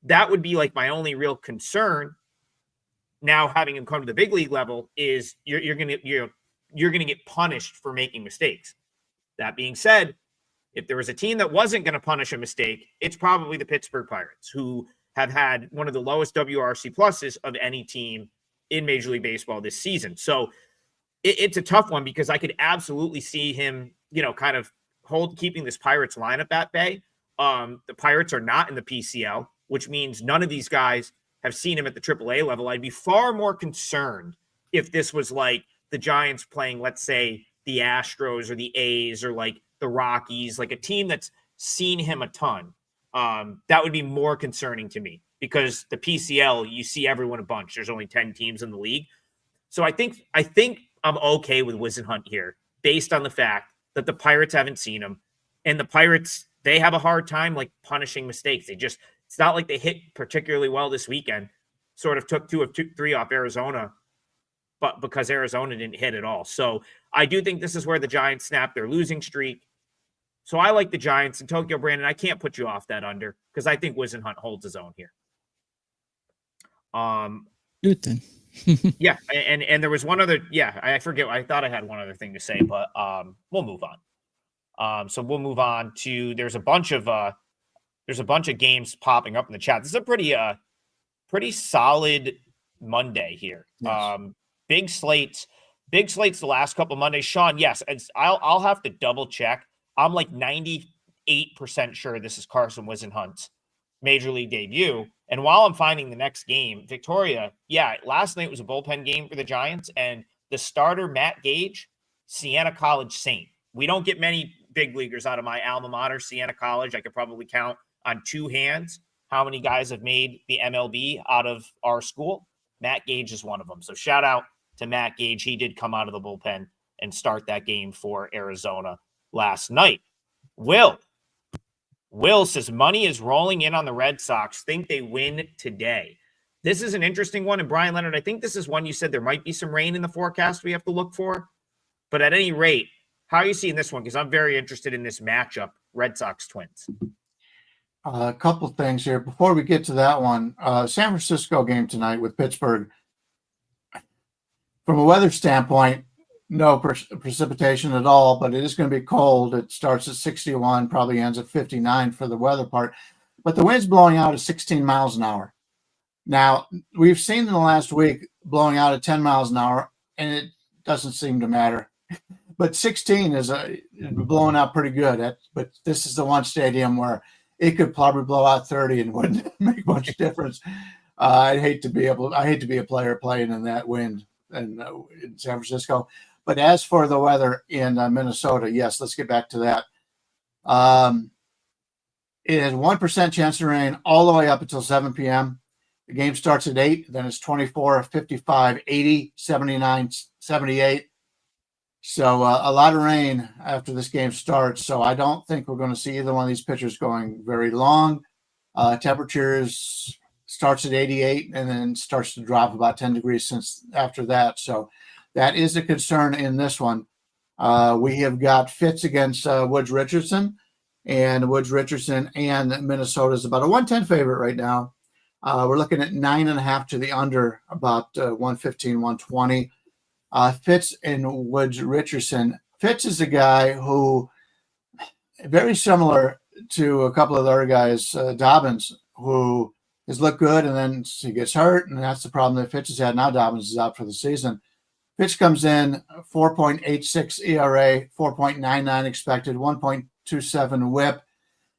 S1: that would be like my only real concern. Now, having him come to the big league level is you're gonna get punished for making mistakes. That being said, if there was a team that wasn't going to punish a mistake, it's probably the Pittsburgh Pirates, who have had one of the lowest WRC pluses of any team in Major League Baseball this season. So it's a tough one because I could absolutely see him, kind of keeping this Pirates lineup at bay. The Pirates are not in the PCL, which means none of these guys have seen him at the AAA level. I'd be far more concerned if this was like the Giants playing, let's say, the Astros or the A's or like the Rockies, like a team that's seen him a ton. That would be more concerning to me because the PCL, you see everyone a bunch. There's only 10 teams in the league. So I think I'm okay with Wisenhunt here based on the fact that the Pirates haven't seen him, and the Pirates, they have a hard time like punishing mistakes. It's not like they hit particularly well this weekend. Sort of took 2 of 3 off Arizona. but because Arizona didn't hit at all. So I do think this is where the Giants snap their losing streak. So I like the Giants. And Tokyo Brandon, I can't put you off that under because I think Whisenhunt holds his own here.
S3: Good then.
S1: Yeah, and there was one other. Yeah, I forget. I thought I had one other thing to say, but we'll move on. So we'll move on to. There's a bunch of games popping up in the chat. This is a pretty solid Monday here.
S2: Yes.
S1: Big slates the last couple of Mondays. Sean, yes, I'll have to double check. I'm like 98% sure this is Carson Whisenhunt's major league debut. And while I'm finding the next game, Victoria, yeah, last night was a bullpen game for the Giants, and the starter, Matt Gage, Siena College Saint. We don't get many big leaguers out of my alma mater, Siena College. I could probably count on two hands how many guys have made the MLB out of our school. Matt Gage is one of them. So shout out to Matt Gage. He did come out of the bullpen and start that game for Arizona last night. Will says money is rolling in on the Red Sox. Think they win today. This is an interesting one. And Bryan Leonard, I think this is one you said there might be some rain in the forecast we have to look for. But at any rate, how are you seeing this one? Because I'm very interested in this matchup, Red Sox Twins.
S2: A couple things here. Before we get to that one, San Francisco game tonight with Pittsburgh. From a weather standpoint, no precipitation at all, but it is going to be cold. It starts at 61, probably ends at 59 for the weather part. But the wind's blowing out at 16 miles an hour. Now, we've seen in the last week blowing out at 10 miles an hour, and it doesn't seem to matter. But 16 is blowing out pretty good. But this is the one stadium where it could probably blow out 30 and wouldn't make much difference. I hate to be a player playing in that wind in San Francisco. But as for the weather in Minnesota, yes, let's get back to that. It has 1% chance of rain all the way up until 7 p.m. The game starts at 8, then it's 24, 55, 80, 79, 78. So a lot of rain after this game starts. So I don't think we're going to see either one of these pitchers going very long. Temperatures starts at 88 and then starts to drop about 10 degrees since after that. So that is a concern in this one. We have got Fitz against Woods Richardson, and Woods Richardson and Minnesota is about a 110 favorite right now. We're looking at 9.5 to the under, about 115, 120. Fitz and Woods Richardson. Fitz is a guy who, very similar to a couple of the other guys, Dobbins, who has looked good and then he gets hurt, and that's the problem that Fitz has had. Now Dobbins is out for the season. Fitz comes in 4.86 ERA, 4.99 expected, 1.27 WHIP.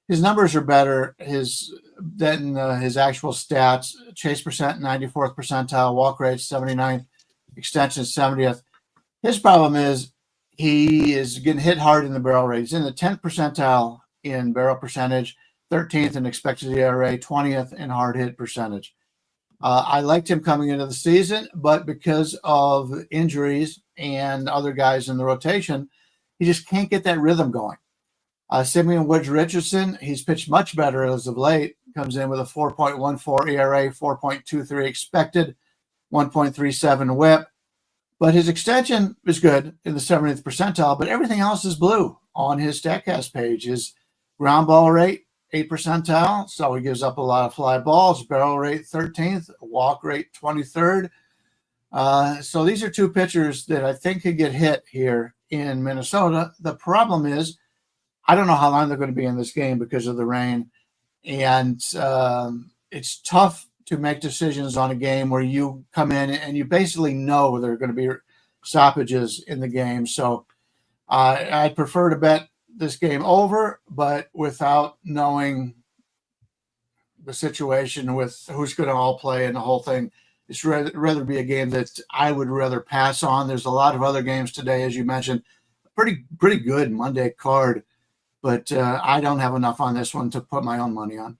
S2: His numbers are better than his actual stats. Chase percent 94th percentile, walk rate 79th, extension 70th. His problem is he is getting hit hard in the barrel rate. He's in the 10th percentile in barrel percentage, 13th in expected ERA, 20th in hard hit percentage. I liked him coming into the season, but because of injuries and other guys in the rotation, he just can't get that rhythm going. Simeon Woods Richardson, he's pitched much better as of late, comes in with a 4.14 ERA, 4.23 expected, 1.37 WHIP. But his extension is good in the 70th percentile, but everything else is blue on his StatCast page. His ground ball rate, 8th percentile, so he gives up a lot of fly balls. Barrel rate 13th, walk rate 23rd. So these are two pitchers that I think could get hit here in Minnesota. The problem is I don't know how long they're going to be in this game because of the rain, and it's tough to make decisions on a game where you come in and you basically know there are going to be stoppages in the game. So I prefer to bet this game over, but without knowing the situation with who's going to all play and the whole thing. It's rather be a game that I would rather pass on. There's a lot of other games today, as you mentioned, pretty good Monday card, but I don't have enough on this one to put my own money on.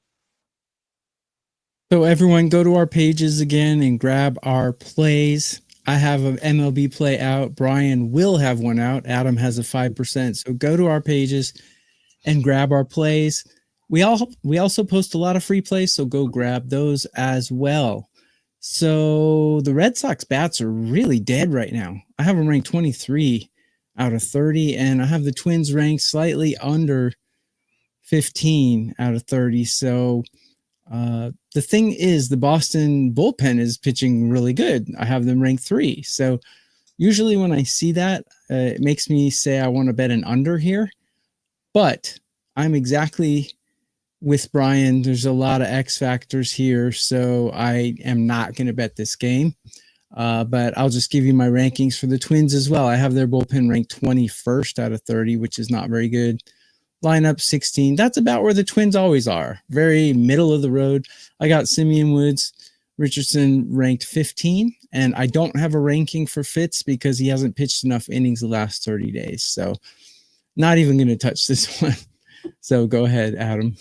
S3: So everyone go to our pages again and grab our plays. I have an MLB play out. Bryan will have one out. Adam has a 5%. So go to our pages and grab our plays. We also post a lot of free plays, so go grab those as well. So the Red Sox bats are really dead right now. I have them ranked 23 out of 30, and I have the Twins ranked slightly under 15 out of 30. So the thing is, the Boston bullpen is pitching really good. I have them ranked 3. So usually when I see that, it makes me say I want to bet an under here. But I'm exactly with Bryan. There's a lot of X factors here, so I am not going to bet this game. But I'll just give you my rankings for the Twins as well. I have their bullpen ranked 21st out of 30, which is not very good. Lineup 16. That's about where the Twins always are. Very middle of the road. I got Simeon Woods Richardson ranked 15, and I don't have a ranking for Fitz because he hasn't pitched enough innings the last 30 days. So not even going to touch this one. So go ahead, Adam.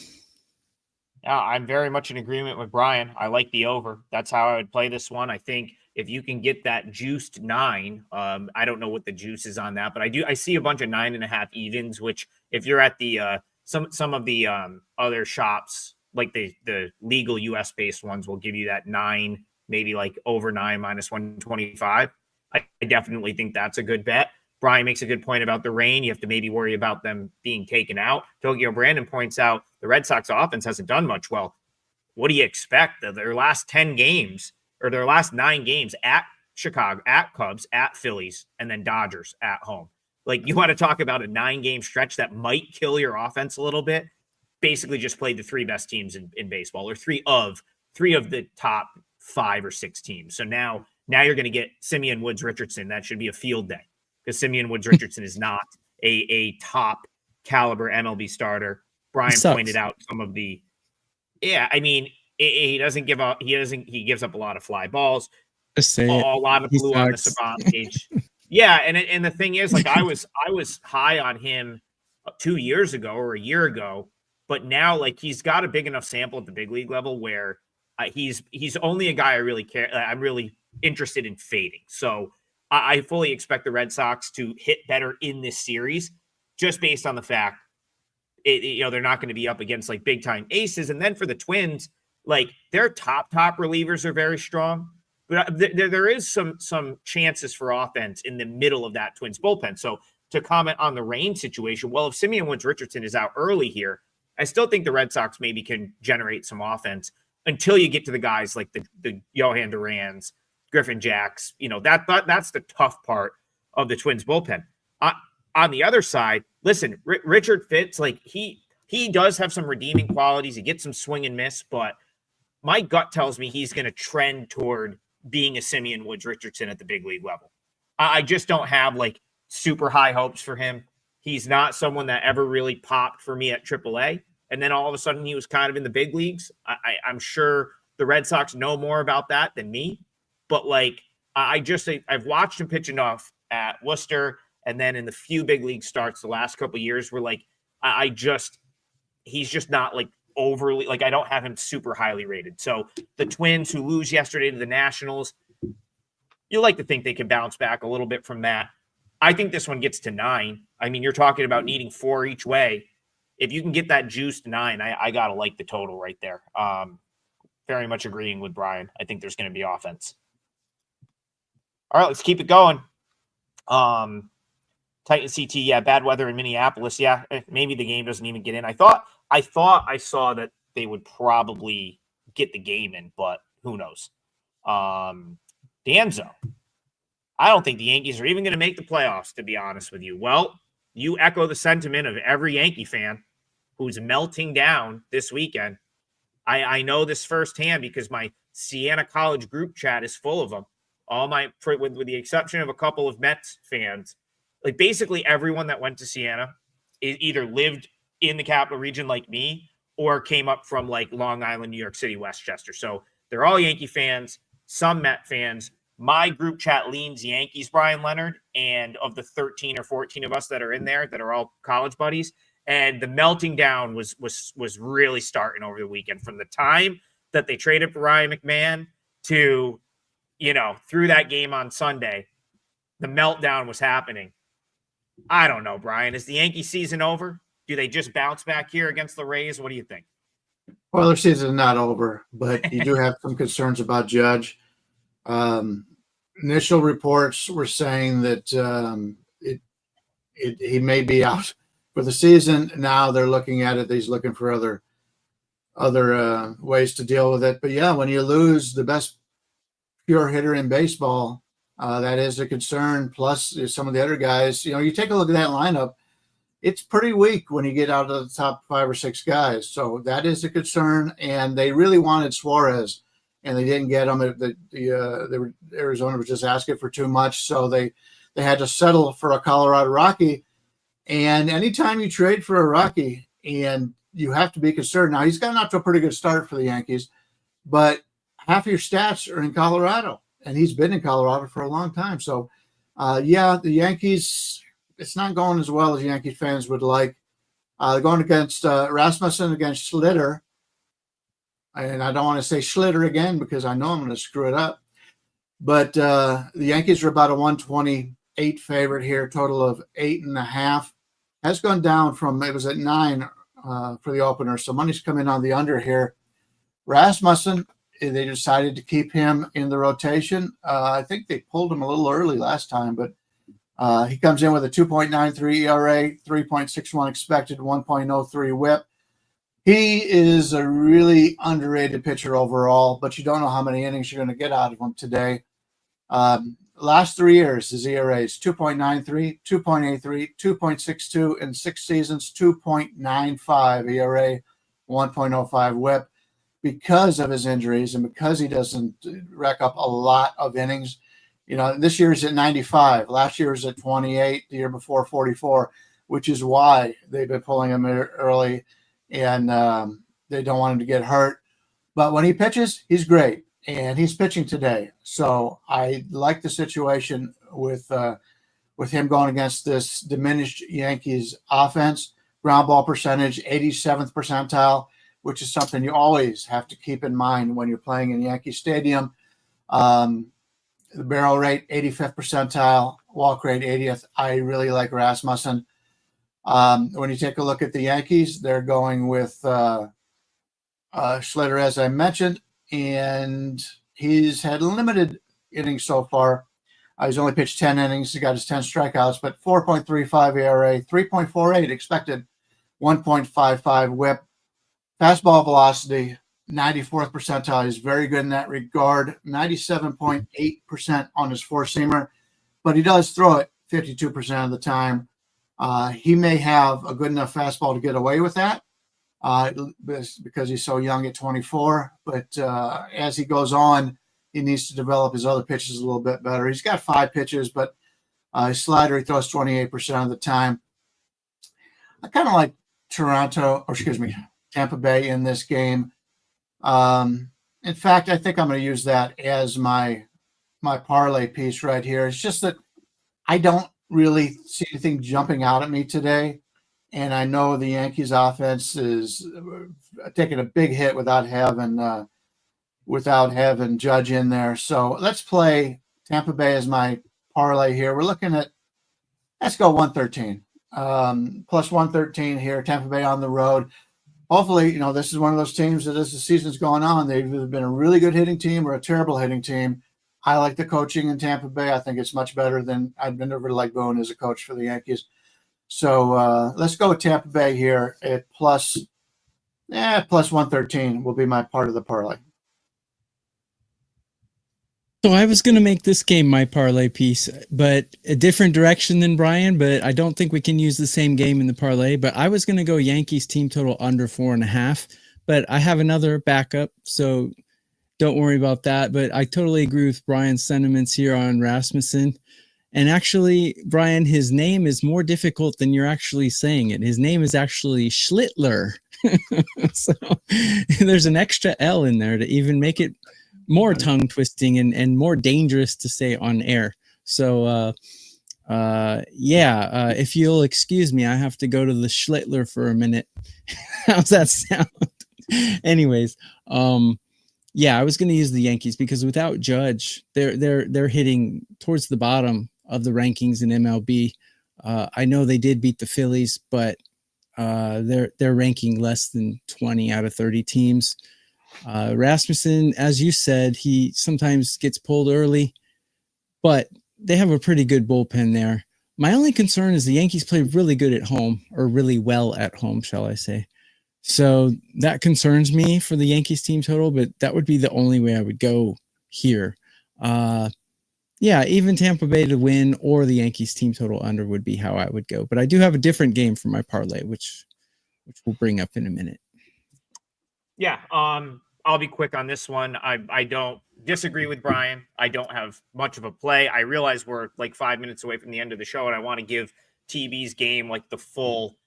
S1: Yeah, I'm very much in agreement with Bryan. I like the over. That's how I would play this one. I think if you can get that juiced 9, I don't know what the juice is on that, but I see a bunch of 9.5 evens, which if you're at the some of the other shops, like the legal US based ones, will give you that 9, maybe like over 9 minus 125. I definitely think that's a good bet. Bryan makes a good point about the rain. You have to maybe worry about them being taken out. Tokyo Brandon points out the Red Sox offense hasn't done much. Well, what do you expect? Their last 10 games or their last 9 games at Chicago, at Cubs, at Phillies, and then Dodgers at home. Like, you want to talk about a 9-game stretch that might kill your offense a little bit? Basically just played the 3 best teams in baseball, or three of the top 5 or 6 teams. So now you're going to get Simeon Woods Richardson. That should be a field day, because Simeon Woods Richardson is not a top caliber MLB starter. Bryan pointed out some of the, I mean, he doesn't give up. He gives up a lot of fly balls.
S3: Just say
S1: a lot of blue on the Saban page. Yeah, and the thing is, like, I was high on him 2 years ago or a year ago, but now, like, he's got a big enough sample at the big league level where he's only a guy I really care. I'm really interested in fading. So I fully expect the Red Sox to hit better in this series, just based on the fact they're not going to be up against like big time aces. And then for the Twins, like, their top relievers are very strong, but there is some chances for offense in the middle of that Twins bullpen. So to comment on the rain situation, well, if Simeon Woods Richardson is out early here, I still think the Red Sox maybe can generate some offense until you get to the guys like the Johan Durans, Griffin Jacks. That's the tough part of the Twins bullpen. On the other side, listen, Richard Fitz, like, he does have some redeeming qualities. He gets some swing and miss, but my gut tells me he's going to trend toward being a Simeon Woods Richardson at the big league level. I just don't have like super high hopes for him. He's not someone that ever really popped for me at AAA. And then all of a sudden he was kind of in the big leagues. I'm sure the Red Sox know more about that than me. But like, I've watched him pitch enough at Worcester, and then in the few big league starts the last couple of years where like, he's just not like overly, like, I don't have him super highly rated. So the Twins, who lose yesterday to the Nationals, you like to think they can bounce back a little bit from that. I think this one gets to 9. I mean, you're talking about needing 4 each way. If you can get that juice to 9, I got to like the total right there. Very much agreeing with Bryan. I think there's going to be offense. All right, let's keep it going. Titan CT, yeah, bad weather in Minneapolis. Yeah, maybe the game doesn't even get in. I thought I saw that they would probably get the game in, but who knows? Danzo, I don't think the Yankees are even going to make the playoffs, to be honest with you. Well, you echo the sentiment of every Yankee fan who's melting down this weekend. I know this firsthand because my Siena College group chat is full of them. With the exception of a couple of Mets fans, like basically everyone that went to Siena either lived in the capital region like me or came up from like Long Island, New York City, Westchester. So they're all Yankee fans, some Met fans. My group chat leans Yankees, Bryan Leonard, and of the 13 or 14 of us that are in there that are all college buddies. And the melting down was really starting over the weekend, from the time that they traded for Ryan McMahon to, through that game on Sunday. The meltdown was happening. I don't know, Bryan. Is the Yankee season over? Do they just bounce back here against the Rays? What do you think?
S2: Well, their season is not over, but you do have some concerns about Judge. Initial reports were saying that he may be out for the season. Now they're looking at it. He's looking for other ways to deal with it. But yeah, when you lose the best pure hitter in baseball, that is a concern. Plus, some of the other guys, you take a look at that lineup. It's pretty weak when you get out of the top 5 or 6 guys. So that is a concern. And they really wanted Suarez, and they didn't get him. Arizona was just asking for too much, so they had to settle for a Colorado Rocky. And anytime you trade for a Rocky, and you have to be concerned. Now, he's gotten off to a pretty good start for the Yankees, but half of your stats are in Colorado, and he's been in Colorado for a long time. So, the Yankees, it's not going as well as Yankee fans would like. They're going against Rasmussen against Schlitter. And I don't want to say Schlitter again because I know I'm going to screw it up. But the Yankees are about a 128 favorite here, total of 8.5. Has gone down from, it was at 9 for the opener. So money's coming on the under here. Rasmussen, they decided to keep him in the rotation. I think they pulled him a little early last time, but he comes in with a 2.93 ERA, 3.61 expected, 1.03 whip. He is a really underrated pitcher overall, but you don't know how many innings you're going to get out of him today. Last 3 years, his ERA is 2.93, 2.83, 2.62, and 6 seasons, 2.95 ERA, 1.05 whip. Because of his injuries and because he doesn't rack up a lot of innings, this year's at 95. Last year was at 28. The year before, 44, which is why they've been pulling him early, and they don't want him to get hurt. But when he pitches, he's great, and he's pitching today. So I like the situation with him going against this diminished Yankees offense. Ground ball percentage, 87th percentile, which is something you always have to keep in mind when you're playing in Yankee Stadium. The barrel rate, 85th percentile, walk rate, 80th. I really like Rasmussen. When you take a look at the Yankees, they're going with Schlitter, as I mentioned, and he's had limited innings so far. He's only pitched 10 innings. He got his 10 strikeouts, but 4.35 ERA, 3.48 expected, 1.55 whip. Fastball velocity, 94th percentile. He's very good in that regard. 97.8% on his four-seamer, but he does throw it 52% of the time. He may have a good enough fastball to get away with that because he's so young at 24. But as he goes on, he needs to develop his other pitches a little bit better. He's got 5 pitches, but his slider, he throws 28% of the time. I kind of like Tampa Bay in this game. In fact, I think I'm going to use that as my parlay piece right here. It's just that I don't really see anything jumping out at me today. And I know the Yankees offense is taking a big hit without having Judge in there. So let's play Tampa Bay as my parlay here. We're looking at, let's go 113. Plus 113 here, Tampa Bay on the road. Hopefully, this is one of those teams that as the season's going on, they've either been a really good hitting team or a terrible hitting team. I like the coaching in Tampa Bay. I think it's much better than I've never liked Boone as a coach for the Yankees. So let's go with Tampa Bay here at plus 113 will be my part of the parlay.
S3: So I was going to make this game my parlay piece, but a different direction than Bryan, but I don't think we can use the same game in the parlay. But I was going to go Yankees team total under 4.5, but I have another backup, so don't worry about that. But I totally agree with Bryan's sentiments here on Rasmussen. And actually, Bryan, his name is more difficult than you're actually saying it. His name is actually Schlittler. So there's an extra L in there to even make it more tongue twisting and more dangerous to say on air. So, if you'll excuse me, I have to go to the Schlittler for a minute. How's that sound? Anyways, I was going to use the Yankees because without Judge, they're hitting towards the bottom of the rankings in MLB. I know they did beat the Phillies, but they're ranking less than 20 out of 30 teams. Rasmussen, as you said, he sometimes gets pulled early, but they have a pretty good bullpen there. My only concern is the Yankees play really good at home, or really well at home, shall I say. So that concerns me for the Yankees team total, but that would be the only way I would go here. Yeah, even Tampa Bay to win or the Yankees team total under would be how I would go. But I do have a different game for my parlay, which we'll bring up in a minute.
S1: Yeah, I'll be quick on this one. I don't disagree with Bryan. I don't have much of a play. I realize we're like 5 minutes away from the end of the show, and I want to give TB's game like the full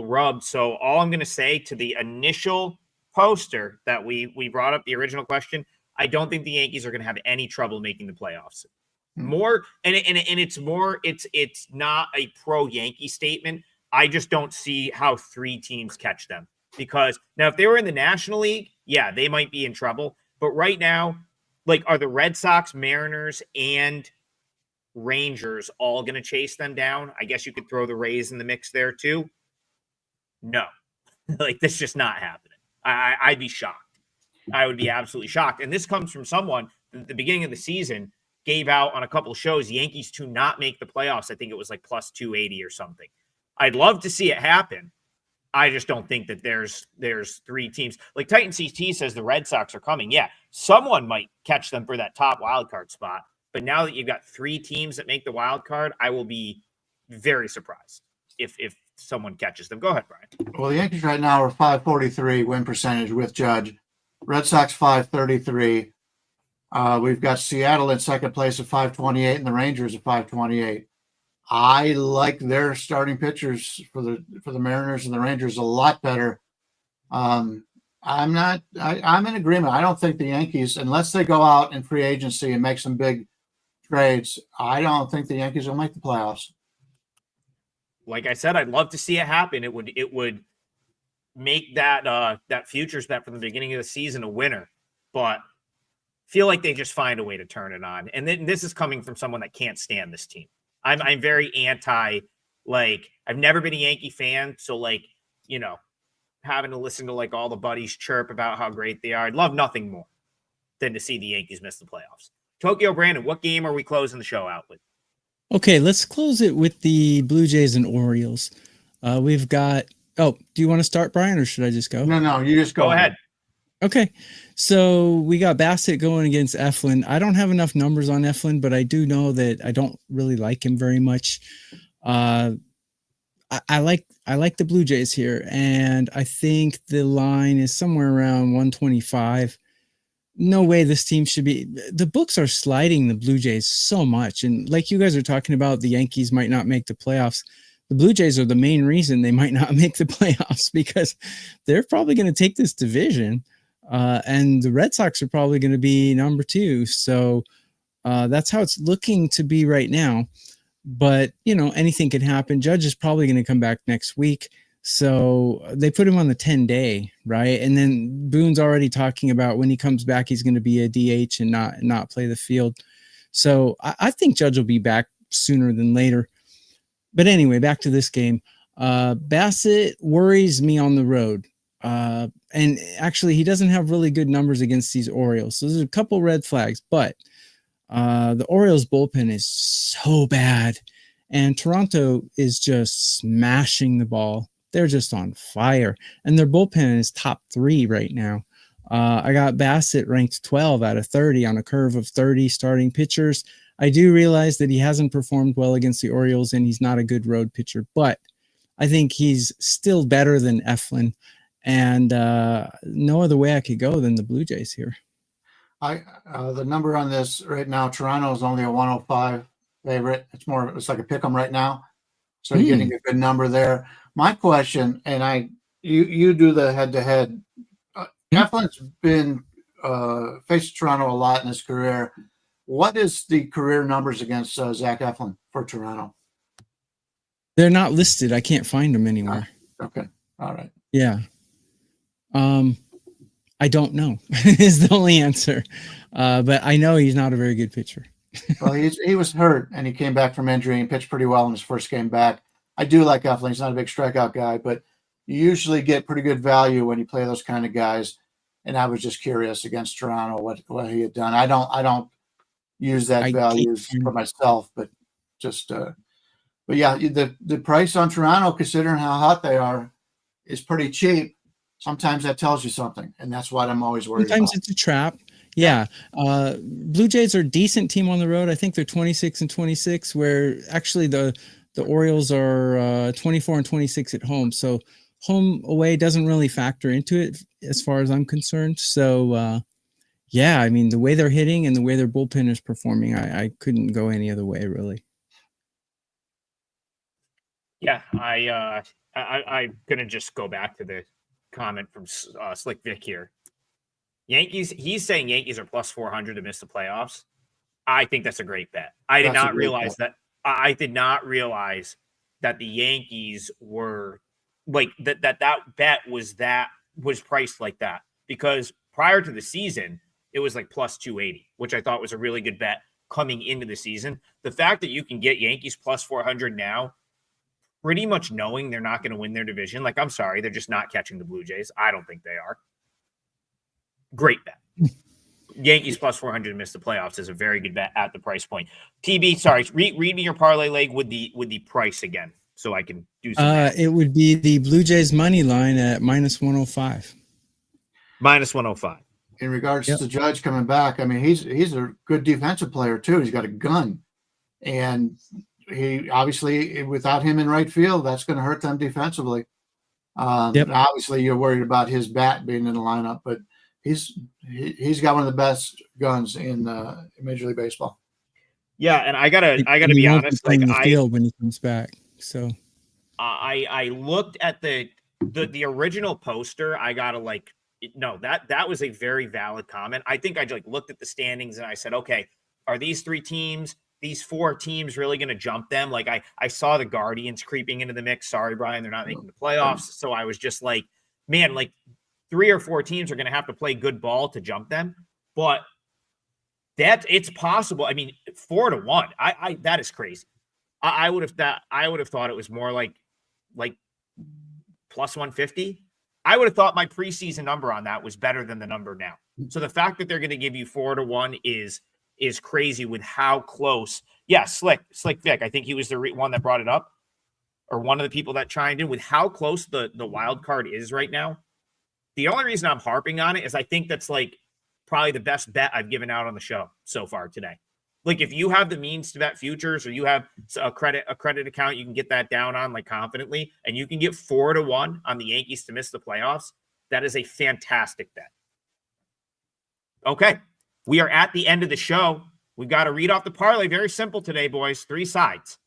S1: rub. So all I'm going to say to the initial poster that we brought up, the original question, I don't think the Yankees are going to have any trouble making the playoffs. More and it's not a pro Yankee statement. I just don't see how 3 teams catch them, because now if they were in the National League, yeah, they might be in trouble. But right now, like, are the Red Sox, Mariners, and Rangers all going to chase them down? I guess you could throw the Rays in the mix there too. No, like, this is just not happening. I'd be shocked. I would be absolutely shocked. And this comes from someone at the beginning of the season gave out on a couple of shows Yankees to not make the playoffs. I think it was like plus 280 or something. I'd love to see it happen. I just don't think that there's 3 teams. Like Titan CT says the Red Sox are coming. Yeah, someone might catch them for that top wild card spot. But now that you've got 3 teams that make the wild card, I will be very surprised if someone catches them. Go ahead, Bryan.
S2: Well, the Yankees right now are 543 win percentage with Judge. Red Sox 533. We've got Seattle in second place at 528 and the Rangers at 528. I like their starting pitchers for the Mariners and the Rangers a lot better. I'm in agreement. I don't think the Yankees, unless they go out in free agency and make some big trades, I don't think the Yankees will make the playoffs.
S1: Like I said, I'd love to see it happen. It would make that futures bet from the beginning of the season a winner, but feel like they just find a way to turn it on. And then this is coming from someone that can't stand this team. I'm very anti, like, I've never been a Yankee fan. So, like, you know, having to listen to like all the buddies chirp about how great they are, I'd love nothing more than to see the Yankees miss the playoffs. Tokyo Brandon, what game are we closing the show out with?
S3: Okay, let's close it with the Blue Jays and Orioles. We've got, do you want to start, Bryan, or should I just go?
S2: No, you just go
S1: ahead.
S3: Okay, so we got Bassett going against Eflin. I don't have enough numbers on Eflin, but I do know that I don't really like him very much. I like the Blue Jays here, and I think the line is somewhere around 125. No way this team should be. The books are sliding the Blue Jays so much, and like you guys are talking about, the Yankees might not make the playoffs. The Blue Jays are the main reason they might not make the playoffs, because they're probably going to take this division. And the Red Sox are probably going to be number 2. So that's how it's looking to be right now. But, you know, anything can happen. Judge is probably going to come back next week. So they put him on the 10-day, right? And then Boone's already talking about when he comes back, he's going to be a DH and not play the field. So I think Judge will be back sooner than later. But anyway, back to this game. Bassett worries me on the road. And actually, he doesn't have really good numbers against these Orioles. So there's a couple red flags, but the Orioles bullpen is so bad. And Toronto is just smashing the ball. They're just on fire. And their bullpen is top 3 right now. I got Bassett ranked 12 out of 30 on a curve of 30 starting pitchers. I do realize that he hasn't performed well against the Orioles, and he's not a good road pitcher, but I think he's still better than Eflin. And no other way I could go than the Blue Jays here.
S2: The number on this right now, Toronto is only a 105 favorite. It's like a pick 'em right now. So you're getting a good number there. My question, and you do the head-to-head. Eflin's been faced Toronto a lot in his career. What is the career numbers against Zach Eflin for Toronto?
S3: They're not listed. I can't find them anywhere.
S2: Okay. All right.
S3: Yeah. I don't know is the only answer. But I know he's not a very good pitcher.
S2: Well, he was hurt and he came back from injury and pitched pretty well in his first game back. I do like Eflin. He's not a big strikeout guy, but you usually get pretty good value when you play those kind of guys. And I was just curious against Toronto what he had done. I don't use that values for myself, but just but yeah, the price on Toronto, considering how hot they are, is pretty cheap. Sometimes that tells you something, and that's what I'm always worried
S3: Sometimes
S2: about.
S3: it's a trap. Yeah. Blue Jays are a decent team on the road. I think they're 26-26, where actually the Orioles are 24-26 at home. So home away doesn't really factor into it as far as I'm concerned. So yeah, I mean, the way they're hitting and the way their bullpen is performing, I couldn't go any other way, really.
S1: Yeah, I'm gonna just go back to the comment from Slick Vic here. Yankees, he's saying Yankees are plus 400 to miss the playoffs. I think that's a great bet. I did not realize that. I did not realize that the Yankees were like that bet was priced like that, because prior to the season, it was like plus 280, which I thought was a really good bet coming into the season. The fact that you can get Yankees plus 400 now, pretty much knowing they're not going to win their division. Like, I'm sorry, they're just not catching the Blue Jays. I don't think they are. Great bet. Yankees plus 400 to miss the playoffs is a very good bet at the price point. TB, sorry, read me your parlay leg with the price again, so I can do some math.
S3: It would be the Blue Jays money line at minus 105.
S1: Minus 105.
S2: In regards to Judge coming back, I mean, he's a good defensive player too. He's got a gun, and he obviously, without him in right field, that's going to hurt them defensively. Obviously, you're worried about his bat being in the lineup, but he's got one of the best guns in Major League Baseball.
S1: Yeah, and I gotta be honest.
S3: Like, in the field when he comes back, so
S1: I looked at the original poster. I gotta no, that was a very valid comment. I think I looked at the standings and I said, okay, are these these four teams really going to jump them? Like I saw the Guardians creeping into the mix. Sorry, Brian, they're not making the playoffs. So I was just like, man, like 3 or 4 teams are going to have to play good ball to jump them. But it's possible. I mean, 4-1. I that is crazy. I would have thought it was more like plus 150. I would have thought my preseason number on that was better than the number now. So the fact that they're going to give you 4-1 is crazy with how close. Yeah, Slick Vic. I think he was the one that brought it up, or one of the people that chimed in with how close the wild card is right now. The only reason I'm harping on it is I think that's probably the best bet I've given out on the show so far today. Like, if you have the means to bet futures, or you have a credit account, you can get that down on confidently, and you can get 4-1 on the Yankees to miss the playoffs. That is a fantastic bet. Okay, we are at the end of the show. We've got to read off the parlay. Very simple today, boys. 3 sides.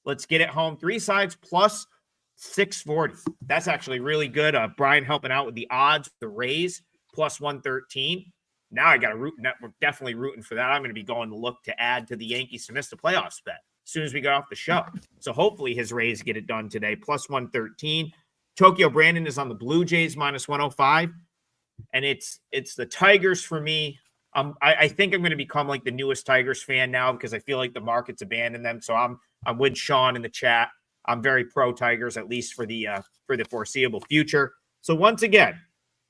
S1: Let's get it home. 3 sides plus 640. That's actually really good. Bryan helping out with the odds. The Rays plus 113. Now I got to root. We're definitely rooting for that. I'm going to be going to look to add to the Yankees to miss the playoffs bet as soon as we get off the show. So hopefully his Rays get it done today. Plus 113. Tokyo Brandon is on the Blue Jays minus 105. And it's the Tigers for me. I think I'm going to become the newest Tigers fan now, because I feel like the market's abandoned them. So I'm with Sean in the chat. I'm very pro Tigers, at least for the foreseeable future. So once again,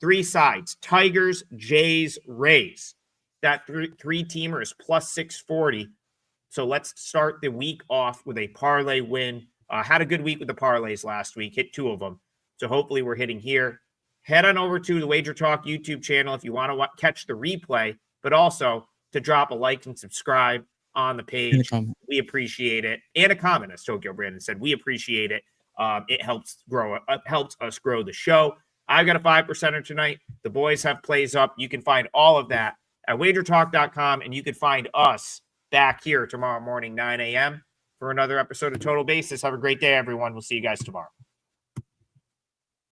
S1: 3 sides: Tigers, Jays, Rays. That three-teamer is plus 640. So let's start the week off with a parlay win. Had a good week with the parlays last week. Hit 2 of them. So hopefully we're hitting here. Head on over to the Wager Talk YouTube channel if you want to catch the replay, but also to drop a like and subscribe on the page. We appreciate it. And a comment, as Tokyo Brandon said. We appreciate it. It helps us grow the show. I've got a 5%er tonight. The boys have plays up. You can find all of that at wagertalk.com, and you can find us back here tomorrow morning, 9 a.m. for another episode of Total Basis. Have a great day, everyone. We'll see you guys tomorrow.